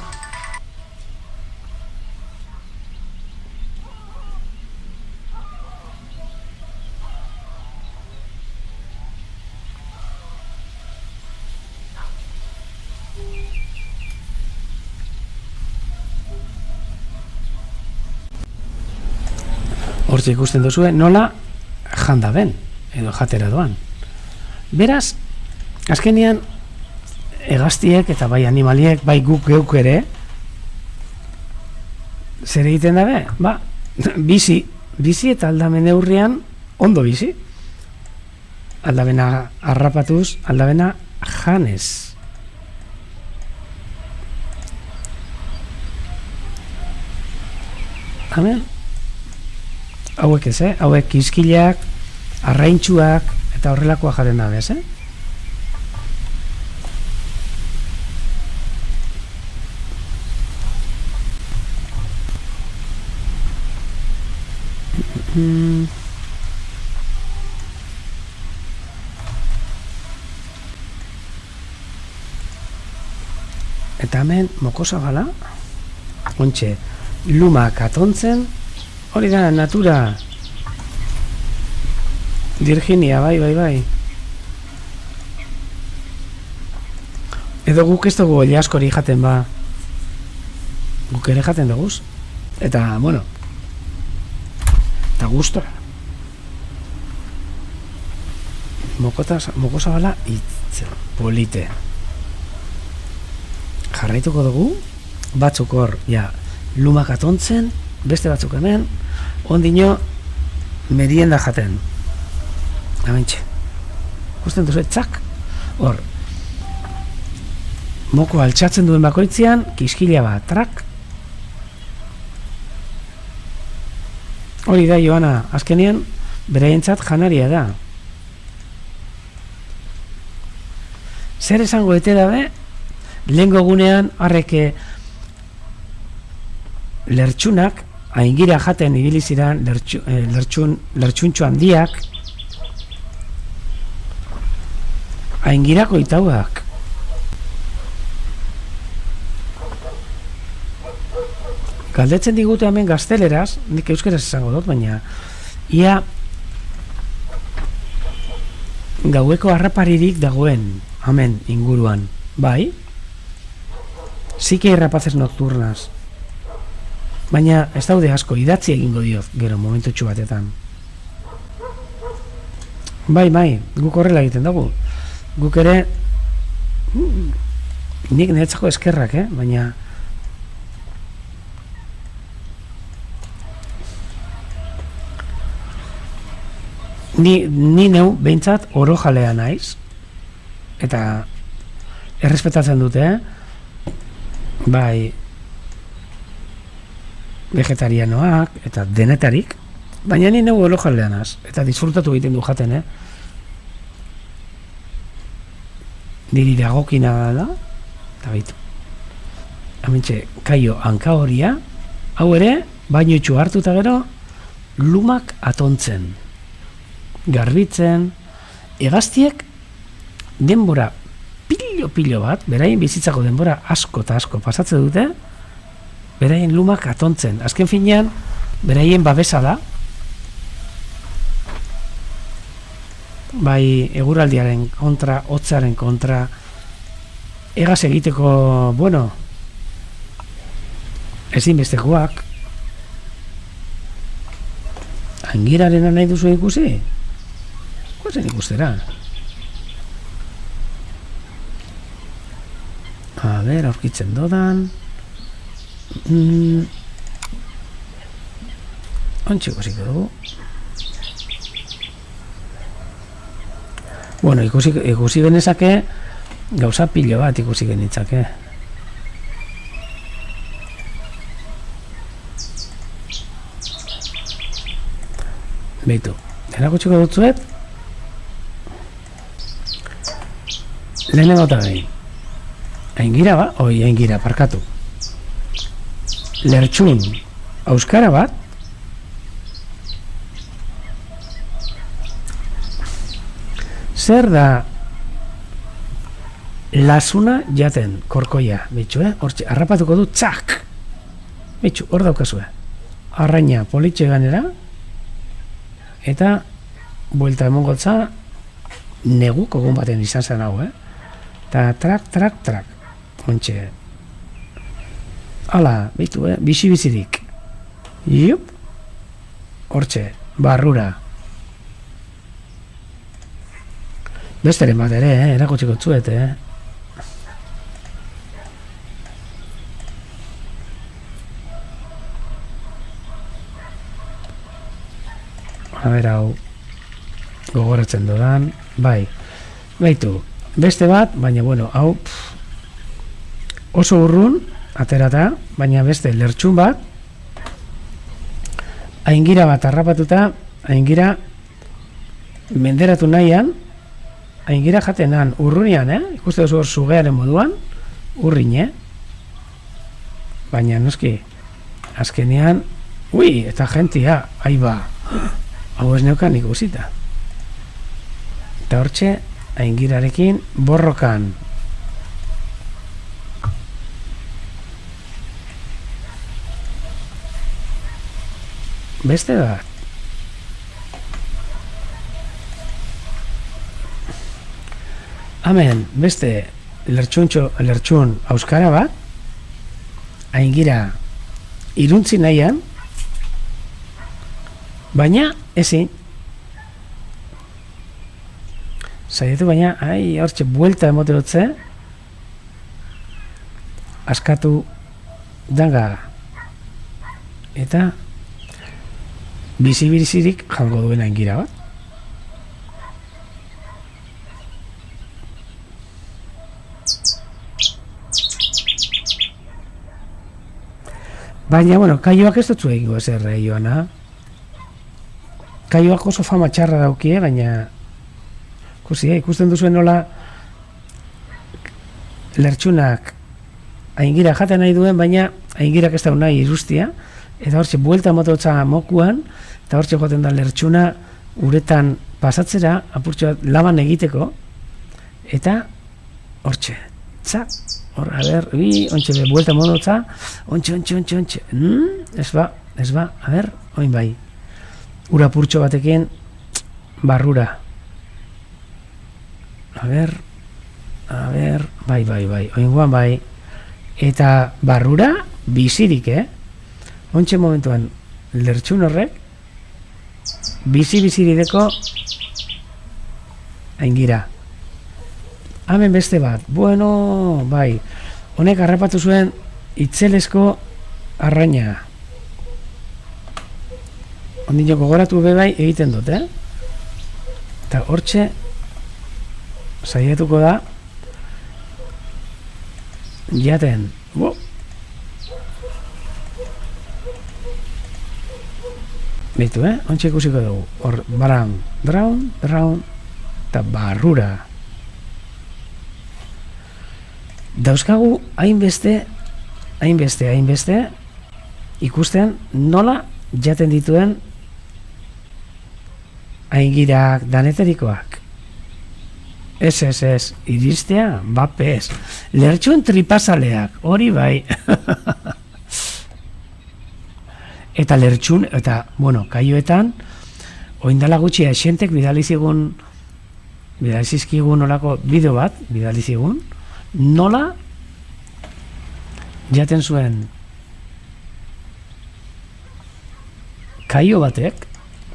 Hortxe ikusten duzue, nola janda ben, edo jatera doan. Beraz, azkenean, hegaztiek eta bai animaliek, bai guk geuk ere, zer egiten dabe? Bizi eta aldamen neurrian ondo bizi. Aldabena harrapatuz, aldabena janez. Amen. Hauek ez, hauek kiskilak, arraintxuak, eta horrelakoa jaren dabe, ez, Eta hemen mokosa bala, ontxe, lumak atontzen, hori da, natura, Virginia, bai. Edo guk ez dugu oli askori jaten guk ere jaten duguz. Eta, eta gustora. Mokosa bala, polite. Jarraituko dugu, batzuk hor, lumak atontzen, beste batzuk hemen, ondino merienda jaten. Hementxe. Gusten duzu, txak, hor. Moko altxatzen duen bakoitzean, kiskila bat, trak. Hori da, Joana, azkenean, beraientzat janaria da. Zer esango ete dabe, lehengo gunean, harreke lertxunak, aingira jaten ibiliziran lertxuntxo handiak, aingirako itauak. Galdetzen digute hemen gazteleraz, nik euskeraz esango dut, baina ia gaueko harraparirik dagoen hemen inguruan, bai? Sí que hay rapaces nocturnas. Baina ez daude asko, idatzi egingo diot, gero, momentutxu batetan. Bai, guk horrela egiten dugu. Guk ere, nik niretzako eskerrak, baina ni neu behintzat oro jalea naiz, eta errespetatzen dute, bai, vegetarianoak eta denetarik, baina ni neu oro jalea naz, eta disfrutatu egiten du jaten, niri dagokina da, eta baitu. Hementxe, kaio hanka horia, hau ere, baino itxu hartu eta gero, lumak atontzen. Garbitzen, hegaztiek denbora pilo bat, beraien bizitzako denbora asko eta asko pasatzen dute, beraien lumak atontzen. Azken finean, beraien babesa da, bai eguraldiaren kontra, hotzaren kontra, hegaz egiteko, bueno, ezinbestekoak. Angirarena nahi duzu ikusi? Guazen ikustera. A ber, aurkitzen dodan. Ontsi ikusiko dugu. Bueno, ikusi genezake, gauza pilo bat ikusi genitzake. Beitu, erakutxiko dutzuet, lehenengo eta behin. Aingira bat, aingira, parkatu. Lertxun, auskara bat, zer da lasuna jaten, korkoia, bitxu, hortxe, harrapatuko du, txak! Bitxu, hor daukazue. Arraina politxe ganera, eta buelta emongotza negu kogun baten izan zen hau, eta trak, ontxe ala, beitu, bizi-bizirik iup hortxe, barrura besteren bat ere, erakutxiko tzuet, hau gogoratzen dodan, bai, baitu, beste bat, baina bueno, hau oso urrun aterata, baina beste lertxun bat, aingira bat harrapatuta, aingira menderatu nahian, aingira jatenan urrunian, ikuste duzu hor sugearen moduan, urrin, baina noski, azkenean, ui, eta jentia, aiba, hau ez neukan ikusita. Eta hortxe, aingirarekin borrokan. Beste bat. Hemen, beste lertxun auskara bat, aingira iruntzi nahian, baina ezin. Zaitu baina, hortxe buelta emote dutze, askatu danga. Eta bizi-bizirik jango duen aingira bat. Baina, bueno, kaioak ez dutzu egingo ezer, Joana. Kaioak oso fama txarra daukie, baina ikusten duzuen nola lertxunak aingira jaten nahi duen, baina aingirak ez da nahi irustia, eta hortxe buelta mototza mokuan, eta hortxe joaten da lertxuna uretan pasatzera, apurtxo bat laban egiteko, eta hortxe, hor, a ber, ontxe be, buelta mototza, ontxe, ez ba, a ber, oin bai, ura apurtxo batekin, barrura, a ber, bai, oingoan bai, eta barrura bizirik, ontxe momentuan lertxun horrek bizirideko aingira. Hemen beste bat, bueno, bai, honek harrapatu zuen itzelesko arraina. Ondino gogoratu be bai egiten dut, eta hortxe saiatuko da jaten. Beitu, ontsa ikusiko dugu. Hor, baran, draun, eta barrura. Dauzkagu hainbeste ikusten nola jaten dituen aingirak daneterikoak. Ez, iristea, bapez. Lertxun tripazaleak, hori bai. Eta lertxun, eta, bueno, kaioetan, oindala gutxi esentek bidalizizkigun olako bideo bat, bidalizigun, nola jaten zuen kaio batek,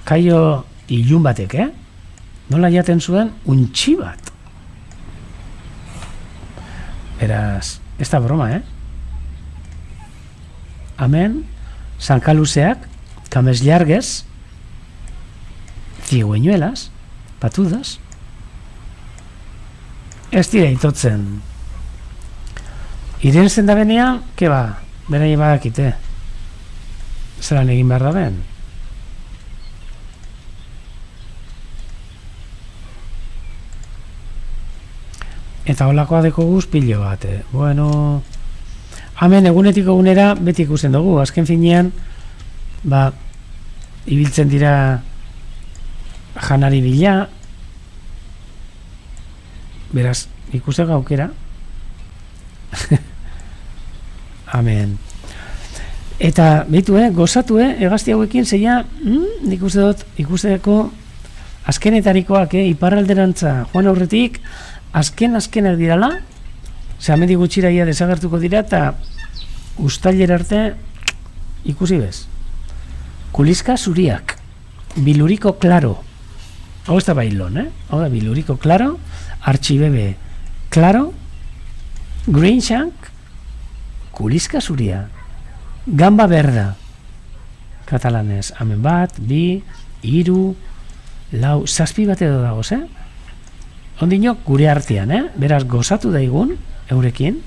kaio ilun batek, nola jaten zuen untxi bat. Beraz, ez da broma, Hemen, zankaluzeak, kamez llargues, cigüeñuelas, patudas, ez dira itotzen. Irenzen da benean, ke ba, bera badakite, zelan egin behar da ben. Eta holakoa deko guz pilo bat, Bueno, hemen egunetik egunera beti ikusten dugu, azken finean, ibiltzen dira janari bila, beraz, ikusten gaukera. Amen. Eta, behitu, gozatu, egazti hauekin, zeia, nik uste dut, ikusteko azkenetarikoak, iparralderantza, joan aurretik, azkenak dirala, hemendik gutxira ia desagertuko dira, eta uztailera arte ikusi bez. Kuliska zuriak, biluriko klaro, hau ez da bailon, hau da biluriko klaro, artxibebe klaro, green shank, kuliska zuria, gamba berda, katalanez, hemen bat, bi, hiru, lau, zazpi bat edo dagoz, Ondino gure artean, beraz gozatu daigun, eurekin.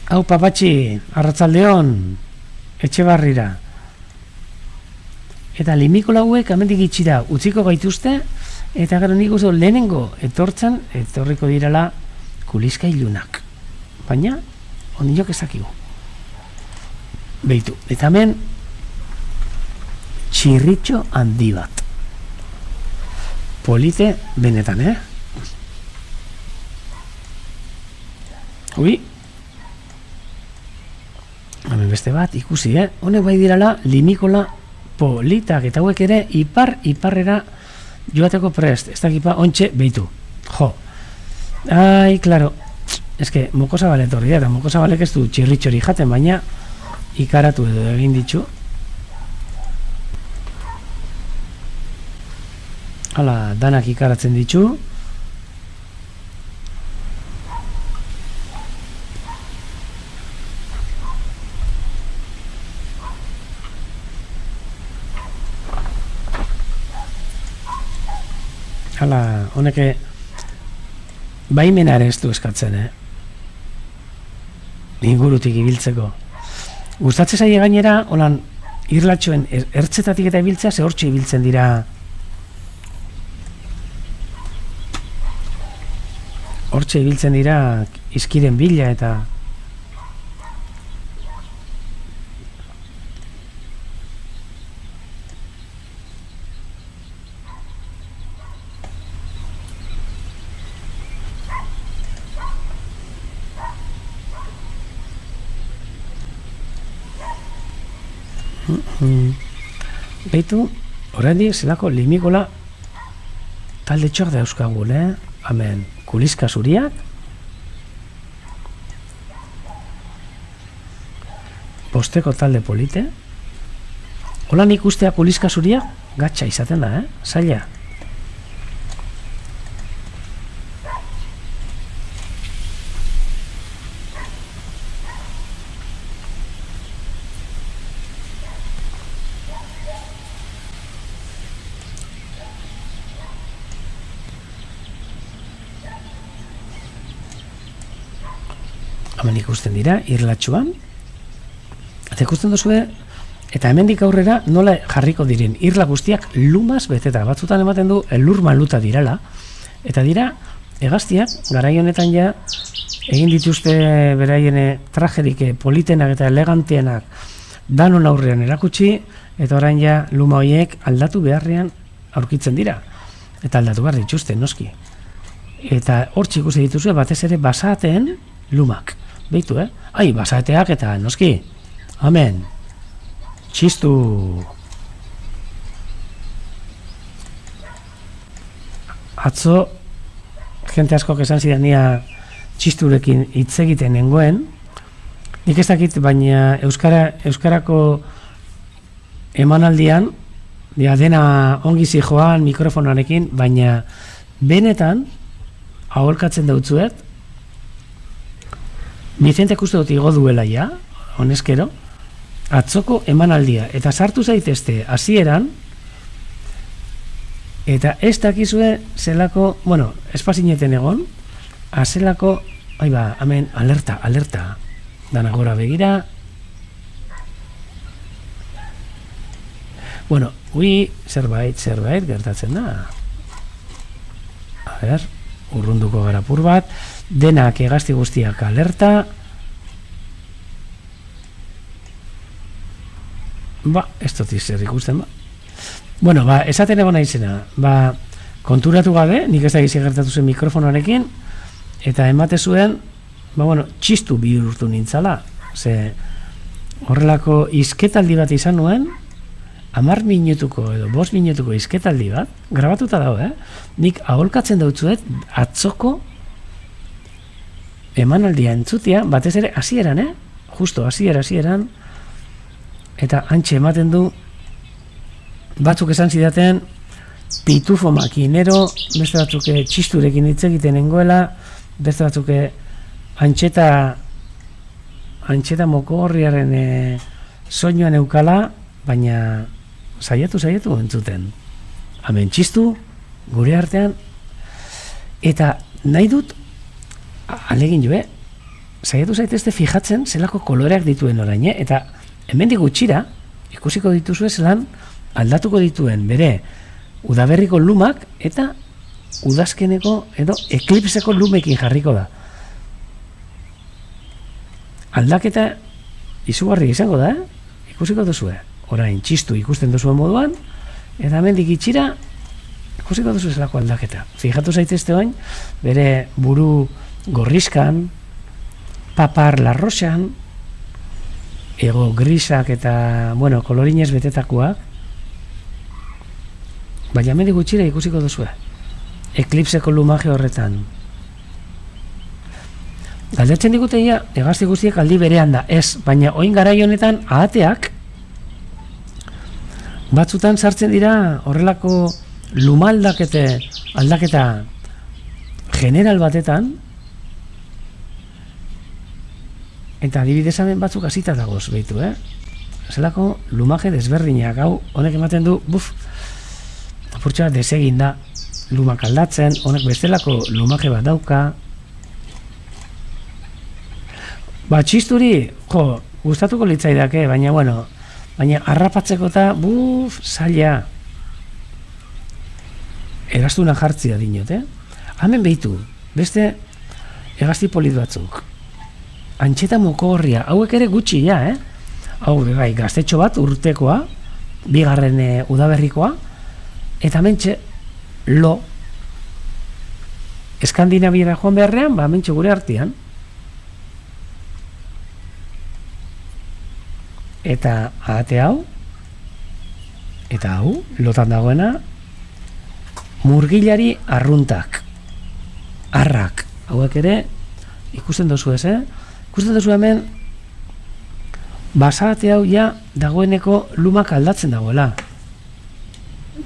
Hau papatxi, arratzaldeon, etxe barrira. Eta limikola hauek amendik itxira utziko gaituzte, eta gero nik uste lehenengo etorriko direla kuliska ilunak. Baina, ondinok ezakigu. Beitu, eta hemen txirritxo handi bat. Polite benetan, Ui. Hemen beste bat, ikusi, Honek bai dirala limikola politak, eta hauek ere iparrera joateko prest. Ez dakipa, ontxe, behitu. Jo. Ai, klaro. Ez que, mokosabale etorri da, eta mokosabalek ez du txirritxori jaten, baina ikaratu edo egin ditzu. Hala, danak ikaratzen ditu. Hala, honeke baimena ere ez du eskatzen, ingurutik ibiltzeko. Gustatzen zaie gainera, holan, irlatxoen ertzetatik eta ibiltzea, ze hortxe ibiltzen dira. Hortxe ibiltzen dira izkiren bila eta... Beitu, oraindik zelako limikola talde txoak dauzkagu, hemen kuliska zuriak, posteko talde polite, holan ikustea kuliska zuriak gatsa izaten da, zaila. Hemen ikusten dira, irlatxuan. Eta ikusten duzue, eta hemendik aurrera nola jarriko diren irla guztiak lumaz beteta. Batzutan ematen du elur maluta dirala. Eta dira, hegaztiak, garai honetan ja, egin dituzte beraien trajerik politenak eta eleganteenak danon aurrean erakutsi, eta orain ja luma horiek aldatu beharrean aurkitzen dira. Eta aldatu behar dituzte, noski. Eta hor ikusi dituzue batez ere basateen lumak. Beitu, Ai, basateak eta noski. Amen. Txistu. Atzo, jente askok esan zidania txisturekin hitz egiten nengoen. Nik ez dakit, baina euskarako emanaldian, dena ongi zijoan mikrofonarekin, baina benetan, aholkatzen dautzuet, Vicentek uste dut igo duela ja, honezkero, atzoko emanaldia, eta sartu zaitezte hasieran, eta ez dakizue zelako, bueno, espazineten egon, azelako, hemen, alerta, dana gora begira. Bueno, zerbait gertatzen da. A ber, urrunduko gara pur bat, denak hegazti guztiak alerta. Ez dut zer ikusten, Bueno, esaten egon naizena, konturatu gabe, nik ez da gizi gertatu zen mikrofonoarekin, eta emate zuen, txistu bihurtu nintzala. Ze horrelako izketaldi bat izan nuen, 10 minutuko edo 5 minutuko izketaldi bat, grabatuta dago, nik aholkatzen dautzuet atzoko emanaldia entzutia, batez ere hasieran, justo hasieran, eta hantxe ematen du, batzuk esan zidaten, pitufo makinero, beste batzuk txisturekin hitz egiten nengoela, beste batzuk antxeta mokogorriaren soinuan eukala, baina saiatu entzuten. Hemen txistu, gure artean, eta nahi dut, alegin jo, saiatu zaitezte fijatzen zelako koloreak dituen orain, eta hemendik gutxira, ikusiko dituzue zelan aldatuko dituen bere udaberriko lumak eta udazkeneko edo eklipseko lumekin jarriko da. Aldaketa izugarri izango da, ikusiko duzue. Orain txistu ikusten duzuen moduan, eta hemendik itxira ikusiko duzu zelako aldaketa. Fijatu zaitezte oin, bere buru gorrizkan, papar larroxan, ego grisak eta, kolorinez betetakoak, baina hemendik gutxira ikusiko duzue. Eklipseko lumaje horretan. Galdetzen diguteia, hegazti guztiek aldi berean da, ez, baina oin garai honetan ahateak batzutan sartzen dira horrelako aldaketa general batetan, eta adibidez hemen batzuk hasita dagoz, behitu, zelako lumaje desberdinak, hau, honek ematen du, apurtxo bat desegin da, lumak aldatzen, honek bestelako lumaje bat dauka, Ba, txisturi, gustatuko litzaidake, baina, bueno, baina harrapatzeko eta, zaila. Egaztuna jartzia dinot, Hemen behitu, beste egazti polit batzuk. Antxeta moko horria, hauek ere gutxi, Hau, bai, gaztetxo bat urtekoa, bigarren udaberrikoa, eta mentxe, lo. Eskandinaviara joan beharrean, ba, mentxe gure artean. Eta ate hau, eta hau, lotan dagoena, murgilari arruntak. Arrak, hauek ere, ikusten dozu ez, Ikusten dozu hemen, basate hau ja dagoeneko lumak aldatzen dagoela.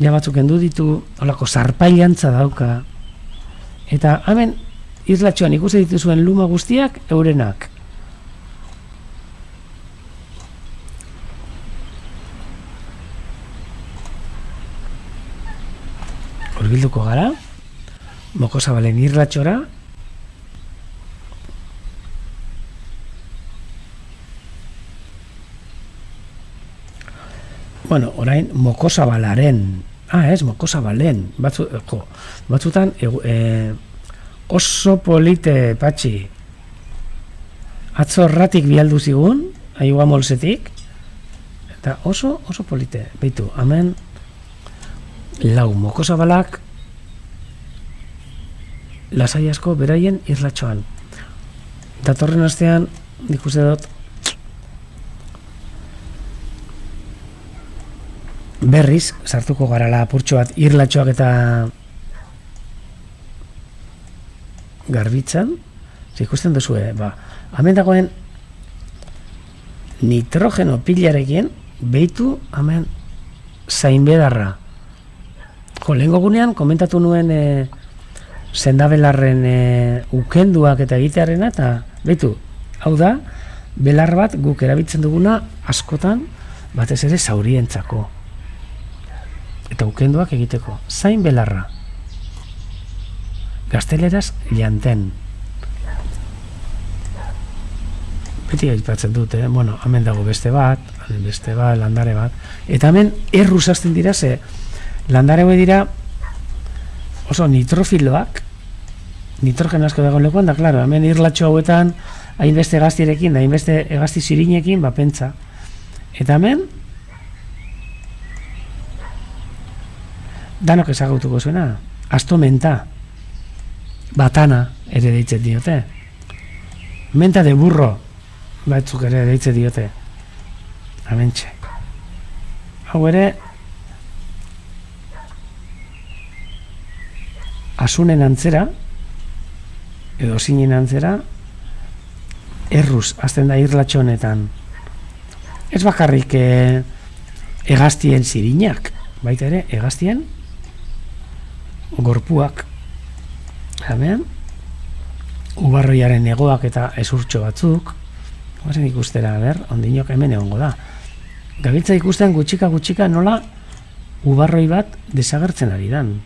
Ja batzuk endu ditu, holako zarpailantza dauka. Eta hemen, islatxoan ikusten dituzuen luma guztiak eurenak. Hurbilduko gara, Mokosabalen irlatxora, bueno, orain Mokosabalaren, Mokosabalen, batzutan oso polite patxi, atzo erratik bialdu zigun, aiua molsetik, eta oso polite, beitu, hemen, lau Mokosabalak, lasai asko beraien irlatxoan. Datorren astean, ikuste dut, berriz, sartuko garala apurtxo bat irlatxoak eta garbitzan, ikusten duzue, hemen dagoen nitrogeno pilarekin behitu hemen zainbedarra. Lehengo gunean, komentatu nuen sendabelarren ukenduak eta egitearena, eta behitu, hau da, belar bat guk erabiltzen duguna askotan, batez ere zaurientzako. Eta ukenduak egiteko. Zain belarra. Gazteleraz llanten. Beti aipatzen dute, bueno, hemen dago beste bat, landare bat. Eta hemen erruz hasten dira, ze landare hori dira oso nitrofiloak, nitrogen asko dagoen lekuan, da, klaro, hemen irlatxo hauetan, hainbeste egaztirekin, da hainbeste egazti zirinekin, pentsa. Eta hemen, danok ezagutuko zuena, asto menta, batana ere deitzen diote. Menta de burro, batzuk ere deitzen diote. Hementxe. Hau ere, asunen antzera, edo zinen antzera, erruz, azten da irlatxo honetan. Ez bakarrik egaztien zirinak, baita ere, egaztien gorpuak. Hemen, ubarroiaren egoak eta ezurtxo batzuk, guazen ikustera, ondinok hemen egongo da. Gabiltza ikusten gutxika nola ubarroi bat desagertzen ari dan.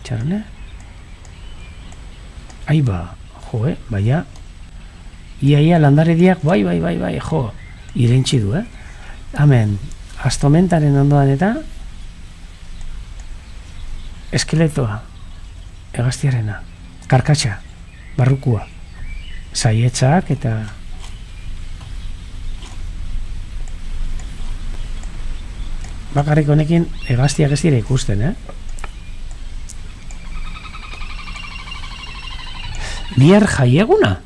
Txarone? Aiba, baina, ia landarediak, bai, irentzi du, Hemen, astomentaren ondoan eta eskeletoa, egaztiarena, karkatxa, barrukua, saietzak eta bakarrik honekin egaztiak ez dira ikusten, Bihar jaieguna?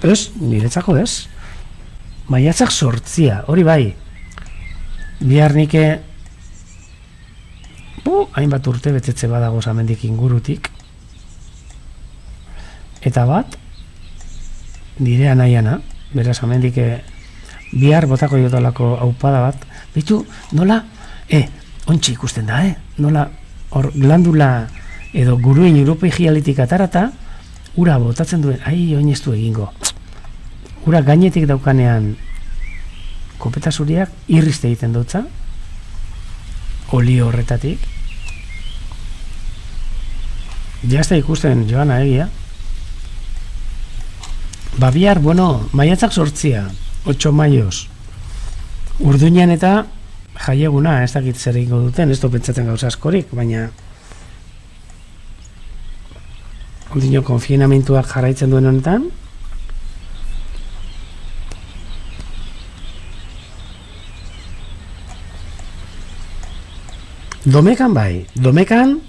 Ez, niretzako ez. Maiatzak 8, hori bai. Bihar nike hainbat urte betetze badago zamendik ingurutik. Eta bat, nire anaiana, beraz amendik bihar botako jotolako aupada bat. Bitu, nola, ontsi ikusten da, nola, hor glandula edo guruen europegialitik atarata, ura botatzen duen, oineztu egingo. Ura gainetik daukanean kopeta zuriak irrizte egiten dutza, olio horretatik. Jazta ikusten joana egia. Bihar, bueno, maiatzak 8, 8 maioz. Urduinan eta jaieguna, ez dakit zer egingo duten, ez du pentsatzen gauza askorik, baina ondino konfienamentuak jarraitzen duen honetan. Domekan bai, Domekan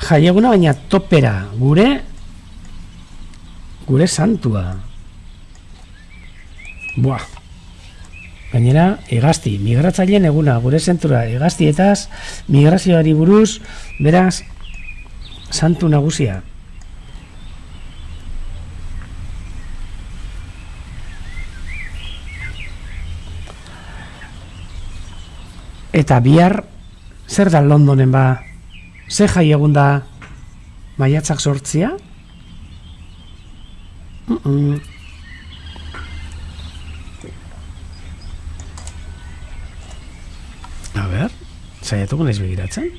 jaieguna, baina topera, gure santua. Buah. Gainera, Hegazti, migratzaileen eguna, gure zentura, Hegaztietaz, migrazioari buruz, beraz, santu nagusia. Eta bihar, zer da Londonen ba? Ze jai egun da maiatzak 8? A ber, saiatuko naiz begiratzen.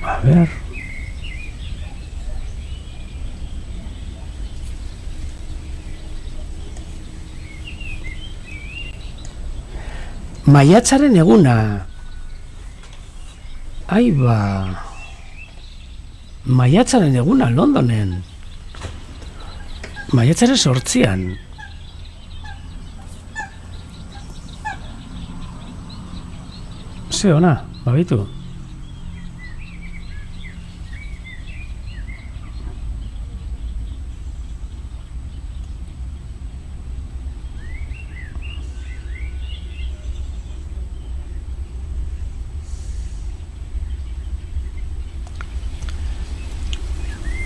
A ber. Maiatzaren eguna. Aiba. Maiatzaren eguna Londonen. Maiatzaren 8. Ze ona, babitu.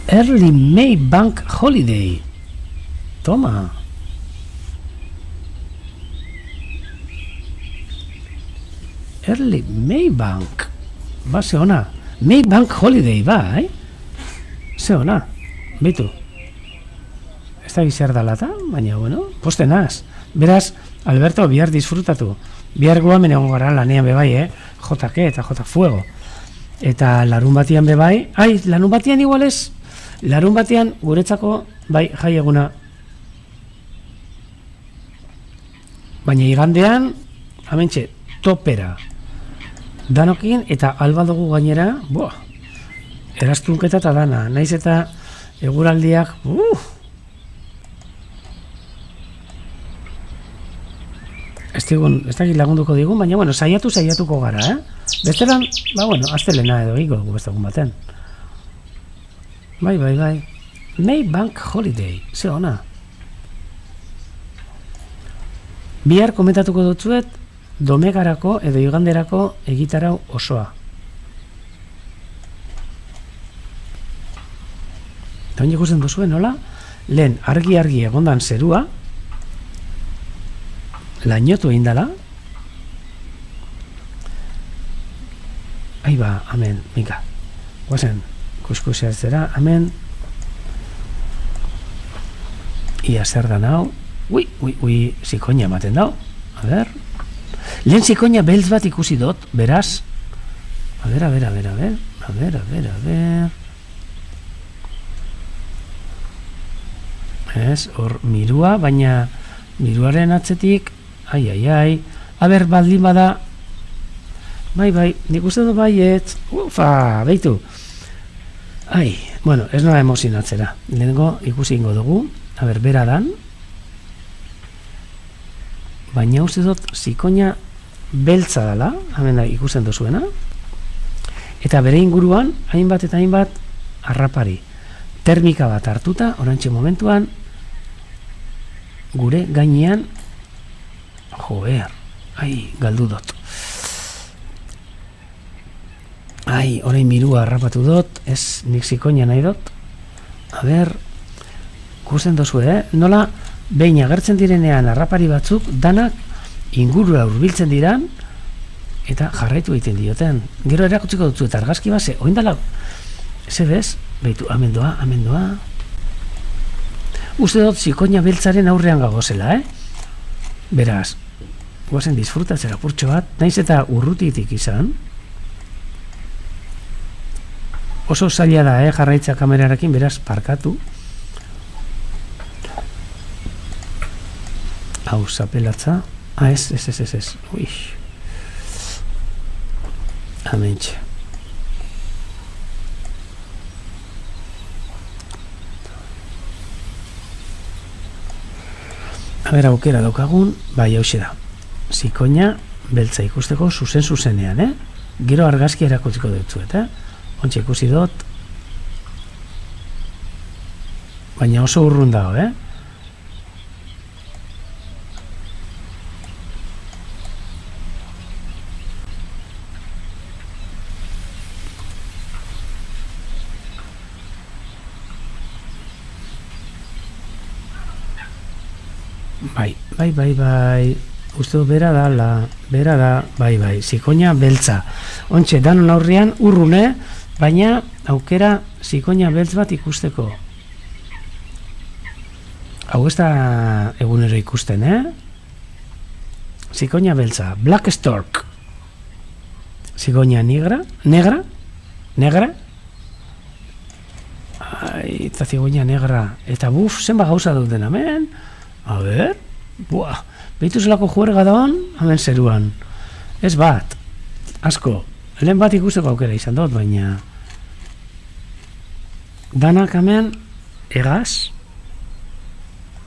Early May Bank Holiday. Toma. Early May Bank. Ba, ze ona. May Bank Holiday, bai. Ze ona. Bitu. Ez da gizar dalata, baina, bueno, postenaz. Beraz, Alberto, bihar disfrutatu. Bihar guamen egon gara lanean bebai, JK eta J Fuego. Eta larun batian bebai. Ai, larun batian igualez. Larun batean guretzako bai jai eguna. Baina igandean hementxe topera danokin eta alba dugu gainera, eraztunketa eta dana, naiz eta eguraldiak ez dakit lagunduko digun, baina bueno, saiatuko gara, bestelan, astelena edo iko dugu beste egun baten. Bai. May Bank Holiday, ze ona. Bihar komentatuko dutzuet Domekarako edo iganderako egitarau osoa. Eta hori ikusten duzuen, nola? Lehen argi egondan zerua, lainotu egin dela. Aiba, amen, mika. Guazen. Kuskusia ez zera, hemen ia zer da nau. Ui, zikoina ematen dau. A ber. Lehen zikoina beltz bat ikusi dut, beraz. A ber. Ez, hor mirua, baina miruaren atzetik, ai. A ber, baldin bada. Bai, nik uste dut baiet. Ufa, beitu. Ai, bueno, ez noa emozionatzera. Lehenengo ikusi ingo dugu. A ber, bera dan. Baina uste dut zikoina beltza dela. Hemen da ikusten duzuena. Eta bere inguruan, hainbat eta hainbat harrapari. Termika bat hartuta, orantxe momentuan, gure gainean, joer, ai, galdu dut. Ai, orain mirua harrapatu dut, ez nik zikoina nahi dut. A ber, ikusten dozu, nola behin agertzen direnean harrapari batzuk, danak ingurura hurbiltzen diran, eta jarraitu egiten dioten. Gero erakutziko dutzu eta argazki base, oindala, ze bez, behitu, amendoa. Uste dut zikoina beltzaren aurrean gagozela, Beraz, guazen disfrutatzera purtxo bat, naiz eta urrutitik izan. Oso zaila da, jarraitza kamerarekin, beraz, parkatu. Hau, zapelatza. Ez. Ui. Amentxe. A ber, aukera daukagun, bai, hauxe da. Zikoina beltza ikusteko zuzenean, Gero argazki erakutsiko dutzuet, Ontxe ikusi dut. Baina oso urrun dago, Bai. Uste bera da, bai. Zikoina beltza. Ontxe, danon aurrian urrune, baina aukera zikoina beltz bat ikusteko. Hau ez da egunero ikusten, Zikoina beltza. Black Stork. Zikoina negra. Eta zikoina negra. Eta zenba gauza duten hemen. A ber, behitu zelako juerga daun, hemen zeruan. Ez bat, asko, lehen bat ikusteko aukera izan dut, baina danak hemen egaz,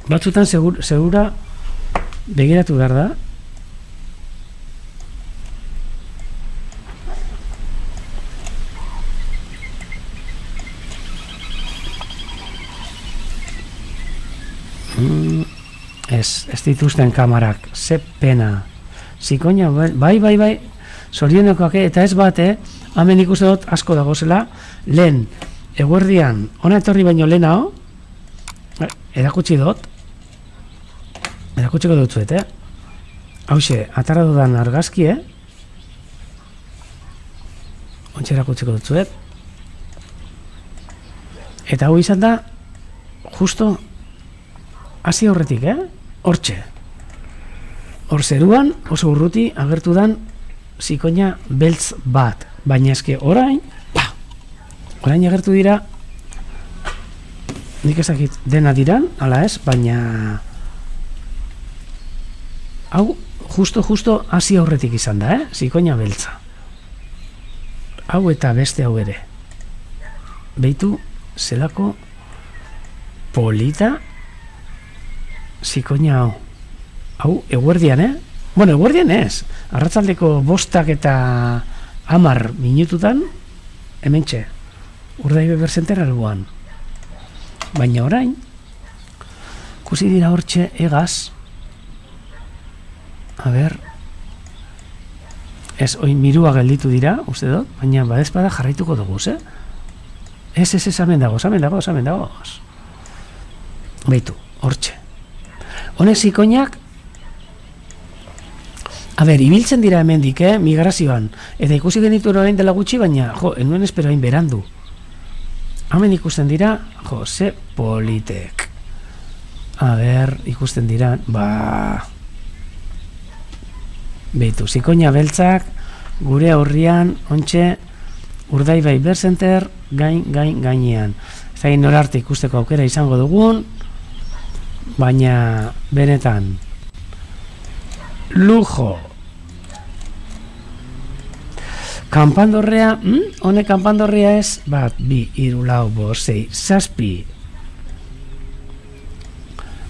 batzutan segura begiratu behar da. Ez dituzten kamarak, ze pena. Zikoina, bai, zorionekoak, eta ez bat, hemen ikusten dut asko dagozela, lehen, eguerdian, ona etorri baino lehenao, erakutsiko dutzuet, hauxe, atara dudan argazki, ontsa erakutsiko dutzuet, eta hau izan da, justo, hasi horretik, hortxe. Hor zeruan, oso urruti, agertu dan zikoina beltz bat. Baina eske orain agertu dira, nik ezakit dena diran, ala ez, baina hau, justo hasi horretik izan da, zikoina beltza. Hau eta beste hau ere. Beitu, zelako polita zikoina hau. Hau, eguerdian, Bueno, eguerdian ez. Arratzaldeko 5 eta 10 minututan, hementxe, Urdaibai Berzenter alboan. Baina orain, ikusi dira hortxe egaz, a ber, ez, oin mirua gelditu dira, uste dut, baina badezpada jarraituko dugu, Ez, amen dagoz. Beitu, hortxe. Honek zikoinak, a ber, ibiltzen dira hemendik, migrazioan, eta ikusi genitu orain dela gutxi, baina, enuen espero hain berandu. Hemen ikusten dira, ze politek. A ber, ikusten dira, beitu, zikoina beltzak, gure aurrian, ontxe, Urdaibai Berzenter, gainean. Zain norarte ikusteko aukera izango dugun, baina benetan lujo. Kanpandorrea, honek kanpandorrea ez, 1, 2, 3, 4, 5, 6, 7.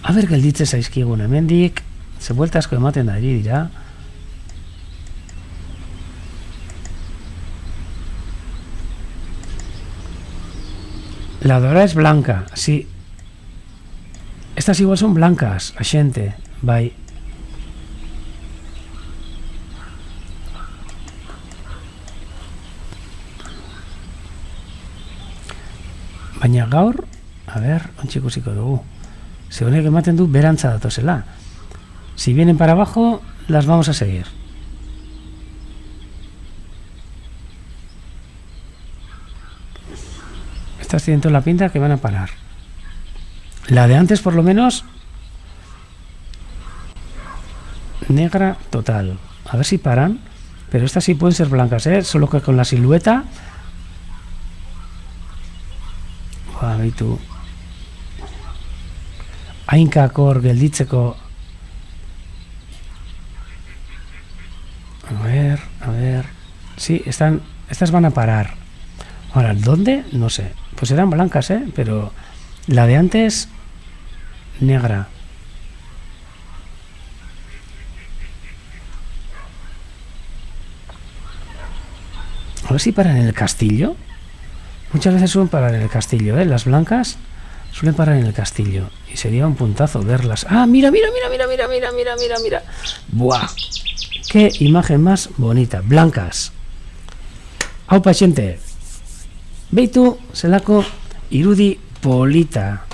Aber gelditze zaizkigun hemendik, ze buelta asko ematen da ari dira. La dora es blanca, sí. Estas igual son blancas, a xente, bai. Baina gaur, a ber, ontsi ikusiko dugu. Se honek ematen du berantza datozela. Si vienen para abajo, las vamos a seguir. Estas tienen toda la pinta que van a parar. La de antes, por lo menos, negra total. A ver si paran. Pero estas sí pueden ser blancas, solo que con la silueta. Baitu. Ainkakor gelditzeko. A ver. Sí, estas van a parar. Ahora, ¿dónde? No sé. Pues eran blancas, pero la de antes, negra. A ver si paran en el castillo. Muchas veces suelen parar en el castillo, Las blancas suelen parar en el castillo. Y sería un puntazo verlas. ¡Ah, mira! ¡Buah! ¡Qué imagen más bonita! Blancas. Hau paciente. Beitu, zelako irudi polita.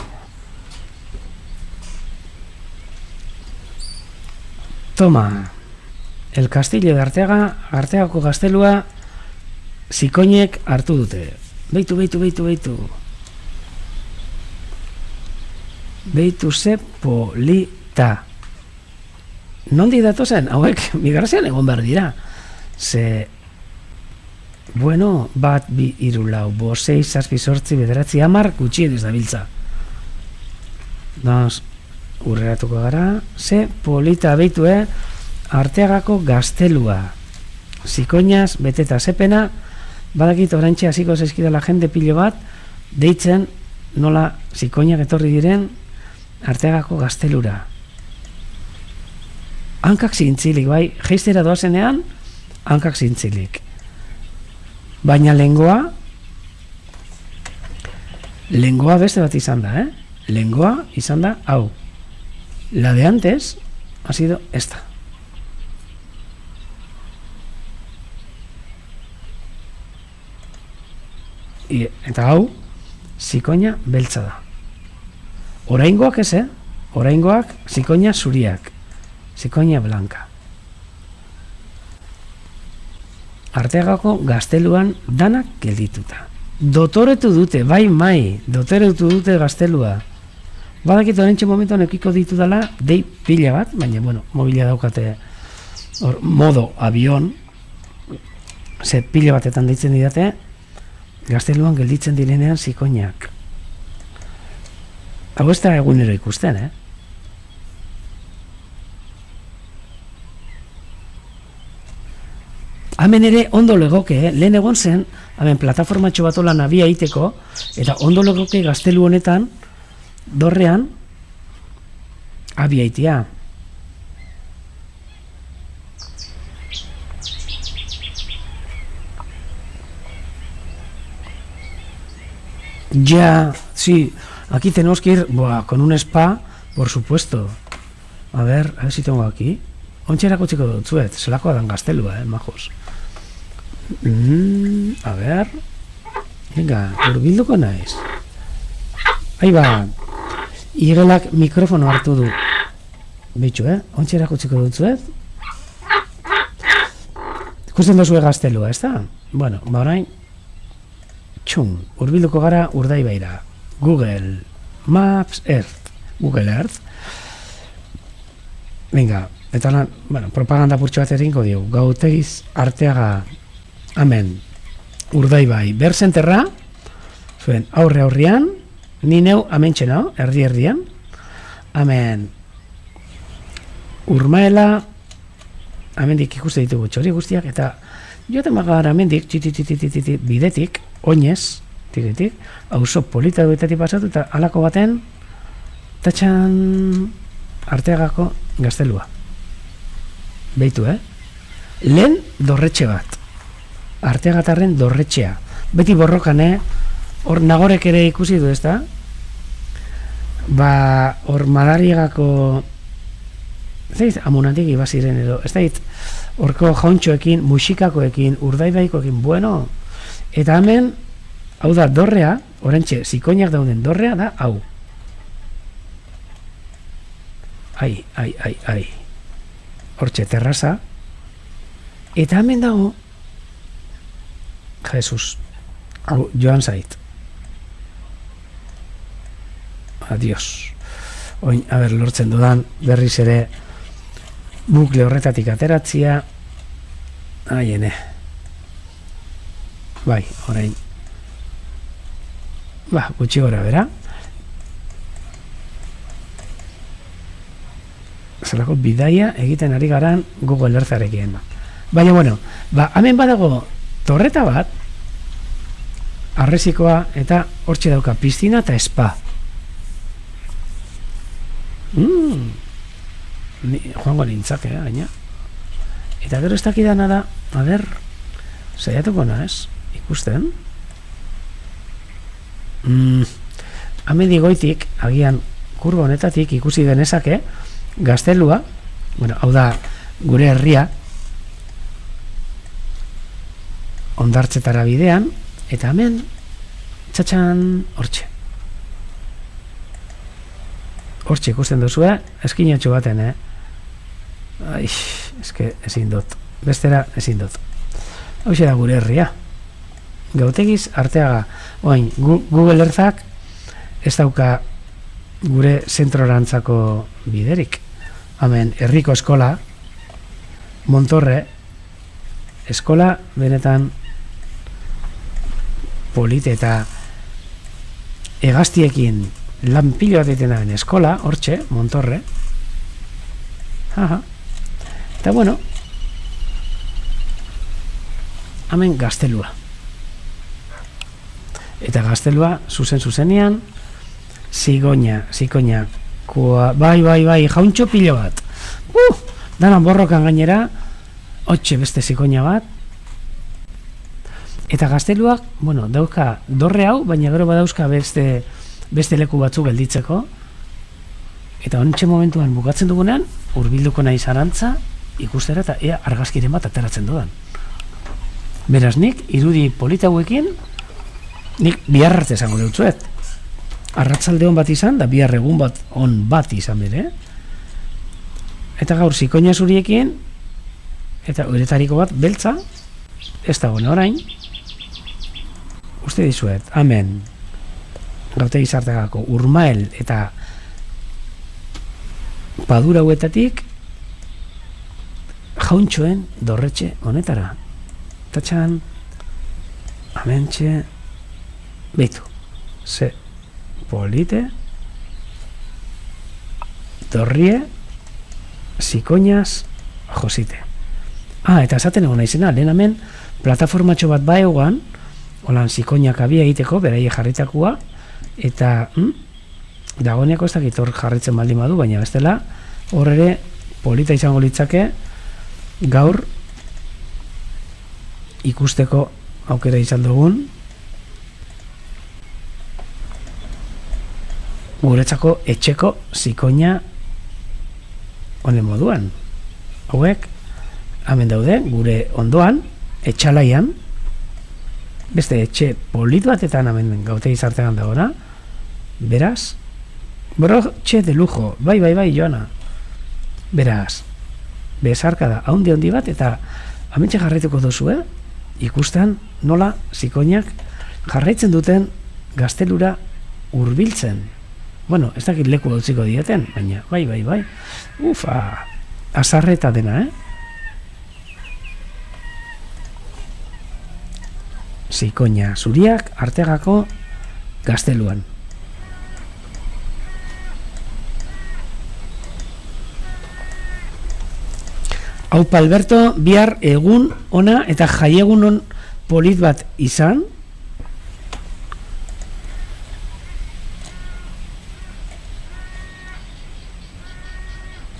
Toma. El castillo de Arteaga, Arteagako gaztelua, zikoinek hartu dute. Beitu. Beitu ze polita. Nondi datozen? Hauek migrazian egon behar dira. Ze... Bueno, bat, bi, hiru, lau, bost, sei, zazpi, zortzi, bederatzi, 10 gutxienez dabiltza. Nos, urreratuko gara. Ze polita beitu, Arteagako gaztelua. Zikoinaz, beteta zepena. Badakit oraintxe hasiko zaizkidala jende pilo bat, deitzen nola zikoinak etorri diren Arteagako gaztelura. Hankak zintzilik, bai, jeiztera doazenean, hankak zintzilik. Baina lengoa beste bat izan da, Lengoa izan da, hau. La de antes ha sido esta. Eta hau, zikoina beltza da. Oraingoak ez, Oraingoak zikoina zuriak. Zikoina blanka. Arteagako gazteluan danak geldituta. Dotoretu dute, dotoretu dute gaztelua. Badakit horrentxe momentuan ekiko ditu dela, dei pila bat, baina, mobila daukate modo avion, ze pila batetan deitzen didate, gazteluan gelditzen direnean zikoinak. Hau ez da egunero ikusten, Hemen ere ondo legoke, lehen egon zen, hemen plataformatxo bat olan abia iteko, eta ondo legoke gaztelu honetan, dorrean, abia itia. Ya, sí, aquí tenemos que ir con un spa, por supuesto. A ver si tengo aquí. Ontxerako txiko dutzuet, zelakoa dan gaztelua, majos. A ver. Venga, urbilduko naiz. Ahí ba. Igelak mikrofono hartu du. Bitxu, ontxerako txiko dutzuet. Ikusten dozue gaztelua, ez da? Bueno, orain. Txun, urbilduko gara Urdaibaira. Google Maps Earth. Google Earth. Venga, eta propaganda purtsu bat erinko digu. Gauteiz Arteaga hemen Urdaibai berzenterra, zuen aurrean, ni neu amentxena, erdi-erdian, hemen Urmaela, hemendik ikuste ditugu txori guztiak, eta joaten bagara hemendik, bidetik, oinez, tikitik, auzo polita duetatik pasatu, eta halako baten, tatxan Arteagako gaztelua. Beitu, lehen dorretxe bat. Arteagatarren dorretxea. Beti borrokan, hor nagorek ere ikusi du, ez da? Hor Madariagako ez amunantik ibaziren edo, ez da horko jauntxoekin, musikakoekin, Urdaibaikoekin, bueno, eta hemen, hau da dorrea, orentxe, zikoinak dauden dorrea da, hau. Ai. Hortxe, terraza. Eta hemen dago, Jesus, hau, joan zait. Adios. Oin, lortzen dudan, berriz ere, bukle horretatik ateratzia, haiene, bai, orain, gutxi gora bera, zelako bidaia egiten ari garan Google Eartharekin. Baina, bueno, hemen badago torreta bat, arrezikoa, eta hortxe dauka piztina eta spa. Joango nintzake, gaina. Eta gero ez dakidana da, a ber, saiatuko naiz, ikusten. Hemen goitik, agian kurba honetatik ikusi genezake, gaztelua, bueno, hau da gure herria, hondartzetara bidean, eta hemen, txatxan, hortxe. Hortxe ikusten duzue, eskinatxo baten, Ai, eske ezin dut. Bestera ezin dut. Hoxe da gure herria. Gautegiz Arteaga. Oain, Google Earthak ez dauka gure zentrorantzako biderik. Hemen, herriko eskola, Montorre, eskola benetan polite eta hegaztiekin lan pilo bat egiten daben eskola, hortxe, Montorre. Eta bueno, hemen gaztelua. Eta gaztelua, zuzenean, zigoina, bai, jauntxo pilo bat. Danan borrokan gainera, hotxe beste zigoina bat. Eta gazteluak, bueno, dauka dorre hau, baina gero badauzka beste leku batzuk gelditzeko. Eta ontxe momentuan bukatzen dugunean, hurbilduko nahi zarantza, ikustera eta ea argazkiren bat ateratzen dudan. Beraz, nik irudi polita hauekin, nik bihar arte esango deutzuet. Arratzalde hon bat izan, da bihar egun bat on bat izan bere. Eta gaur zikoina zuriekin, eta uretariko bat beltza, ez da gona orain, uste dizuet, hemen, Gautegi Zartegako Urmael eta Padura hauetatik jauntxoen dorretxe honetara. Tatxan, amentxe, behitu, ze polite, dorrie, zikoinaz, josite. Eta esaten egon naizena, lehen hemen plataformatxo bat baegoan, holan zikoinak abia egiteko, beraie jarritakua, eta dagoeneko ez dakit hor jarritzen baldin badu, baina bestela hor ere polita izango litzake gaur ikusteko aukera izan dugun guretzako etxeko zikoina honen moduan. Hauek hemen daude gure ondoan, etxalaian, beste etxe polit batetan hemen Gautegi Zartegan dagoena. Beraz, broche de lujo, bai, Joana. Beraz, bezarka da, haundi bat, eta amentxe jarraituko duzu, ikusten nola zikoinak jarraitzen duten gaztelura hurbiltzen. Bueno, ez dakit leku utziko dieten, baina, bai. Ufa, azarreta dena, Zikoina zuriak Artegako gazteluan. Aupa Alberto, bihar egun ona eta jaiegun on polit bat izan.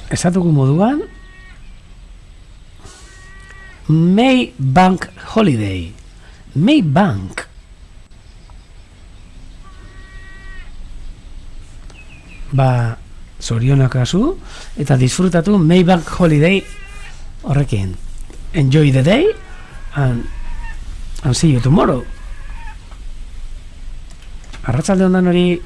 Esatuko moduan Maybank Holiday. Maybank. Zorionak azu eta disfrutatu Maybank Holiday horrekin. Enjoy the day and see you tomorrow. Arratzalde ondan hori